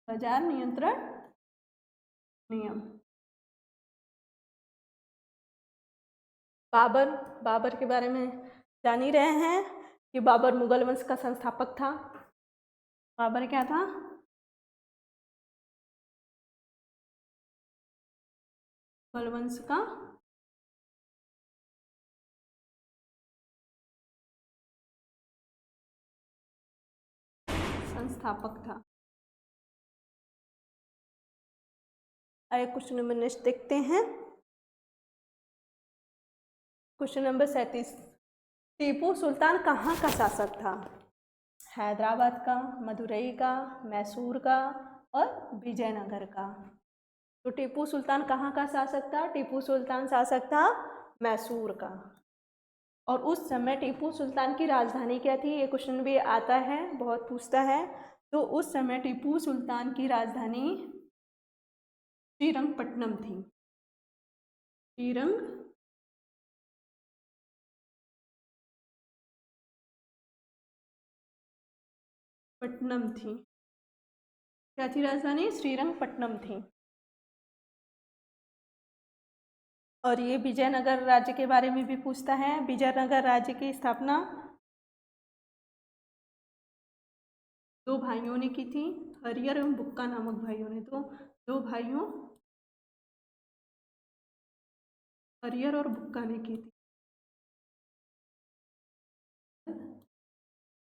बाजार नियंत्रण नियम। बाबर के बारे में जान ही रहे हैं कि बाबर मुगल वंश का संस्थापक था। बाबर क्या था? मुगल वंश का संस्थापक था। आइए क्वेश्चन नंबर नेक्स्ट देखते हैं। क्वेश्चन नंबर 37, टीपू सुल्तान कहाँ का शासक था? हैदराबाद का, मदुरई का, मैसूर का और विजयनगर का। तो टीपू सुल्तान कहाँ का शासक था? टीपू सुल्तान शासक था मैसूर का। और उस समय टीपू सुल्तान की राजधानी क्या थी? ये क्वेश्चन भी आता है, बहुत पूछता है। तो उस समय टीपू सुल्तान की राजधानी श्रीरंगपट्टनम थी। श्रीरंगपट्टनम थी। क्या थी राजधानी? श्रीरंगपट्टनम थी। और ये विजयनगर राज्य के बारे में भी पूछता है। विजयनगर राज्य की स्थापना दो भाइयों ने की थी, हरियर एवं बुक्का नामक भाइयों ने। तो दो भाइयों हरियर और बुक्का ने की थी।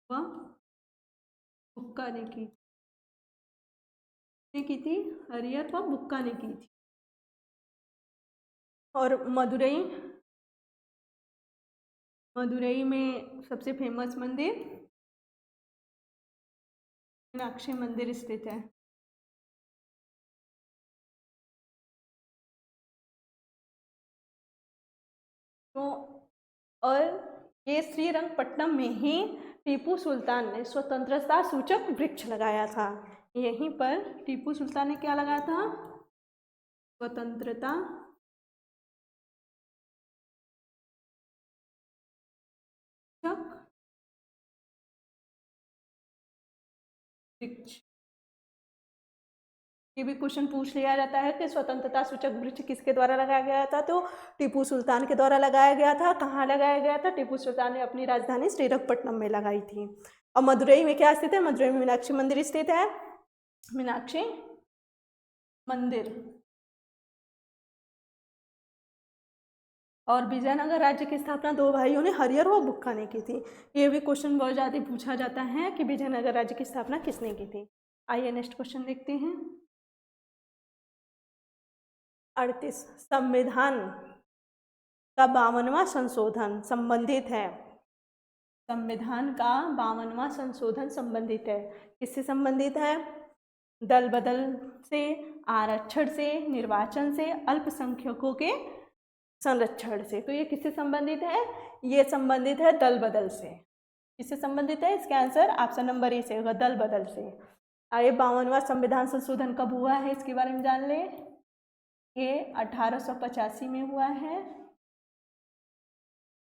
वह बुक्का ने की थी, हरियर व बुक्का ने की थी। और मदुरई में सबसे फेमस मंदिर मीनाक्षी मंदिर स्थित है। तो और ये श्रीरंगपट्टनम में ही टीपू सुल्तान ने स्वतंत्रता सूचक वृक्ष लगाया था। यहीं पर टीपू सुल्तान ने क्या लगाया था? स्वतंत्रता वृक्ष। ये भी क्वेश्चन पूछ लिया जाता है कि स्वतंत्रता सूचक वृक्ष किसके द्वारा लगाया गया था? तो टीपू सुल्तान के द्वारा लगाया गया था। कहाँ लगाया गया था? टीपू सुल्तान ने अपनी राजधानी श्रीरंगपट्टनम में लगाई थी। और मदुरई में क्या स्थित है? मदुरई में मीनाक्षी मंदिर स्थित है। मीनाक्षी मंदिर। और विजयनगर राज्य की स्थापना दो भाइयों ने हरियर व बुक्का ने की थी। ये भी क्वेश्चन बहुत ज़्यादा पूछा जाता है कि विजयनगर राज्य की स्थापना किसने की थी। आइए नेक्स्ट क्वेश्चन देखते हैं। 38, संविधान का 52वां संशोधन संबंधित है। संविधान का 52वां संशोधन संबंधित है। किससे संबंधित है? दल बदल से, आरक्षण से, निर्वाचन से, अल्पसंख्यकों के संरक्षण से। तो ये किससे संबंधित है? ये संबंधित है दल बदल से। किससे संबंधित है? इसका आंसर ऑप्शन नंबर ए से होगा, दल बदल से। आइए 52वां संविधान संशोधन कब हुआ है इसके बारे में जान ले। ये 1885 में हुआ है।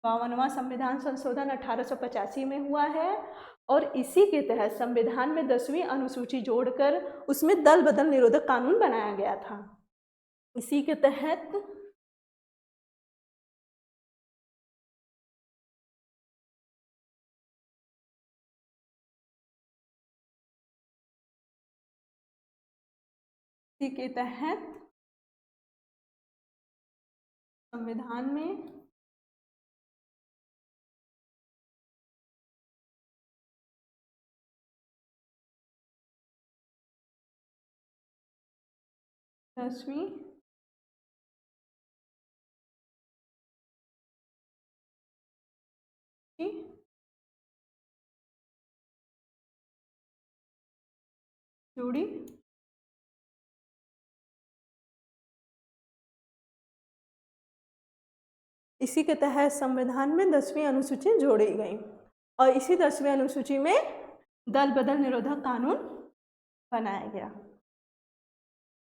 52वां संविधान संशोधन 1885 में हुआ है। और इसी के तहत संविधान में 10वीं अनुसूची जोड़कर उसमें दल बदल निरोधक कानून बनाया गया था। इसी के तहत संविधान में 10वीं की जोड़ी इसी के तहत संविधान में 10वीं अनुसूची जोड़ी गई और इसी 10वीं अनुसूची में दल बदल निरोधक कानून बनाया गया।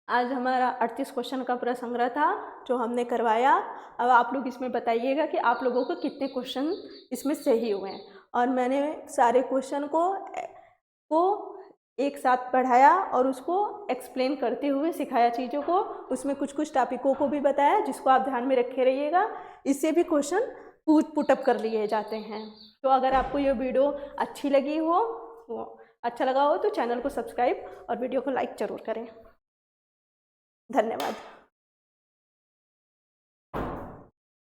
आज हमारा 38 क्वेश्चन का पूरा संग्रह था जो हमने करवाया। अब आप लोग इसमें बताइएगा कि आप लोगों को कितने क्वेश्चन इसमें सही हुए हैं। और मैंने सारे क्वेश्चन को एक साथ पढ़ाया और उसको एक्सप्लेन करते हुए सिखाया चीज़ों को। उसमें कुछ कुछ टॉपिकों को भी बताया जिसको आप ध्यान में रखे रहिएगा। इससे भी क्वेश्चन पुटअप कर लिए जाते हैं। तो अगर आपको ये वीडियो अच्छी लगी हो, अच्छा लगा हो तो चैनल को सब्सक्राइब और वीडियो को लाइक ज़रूर करें। धन्यवाद।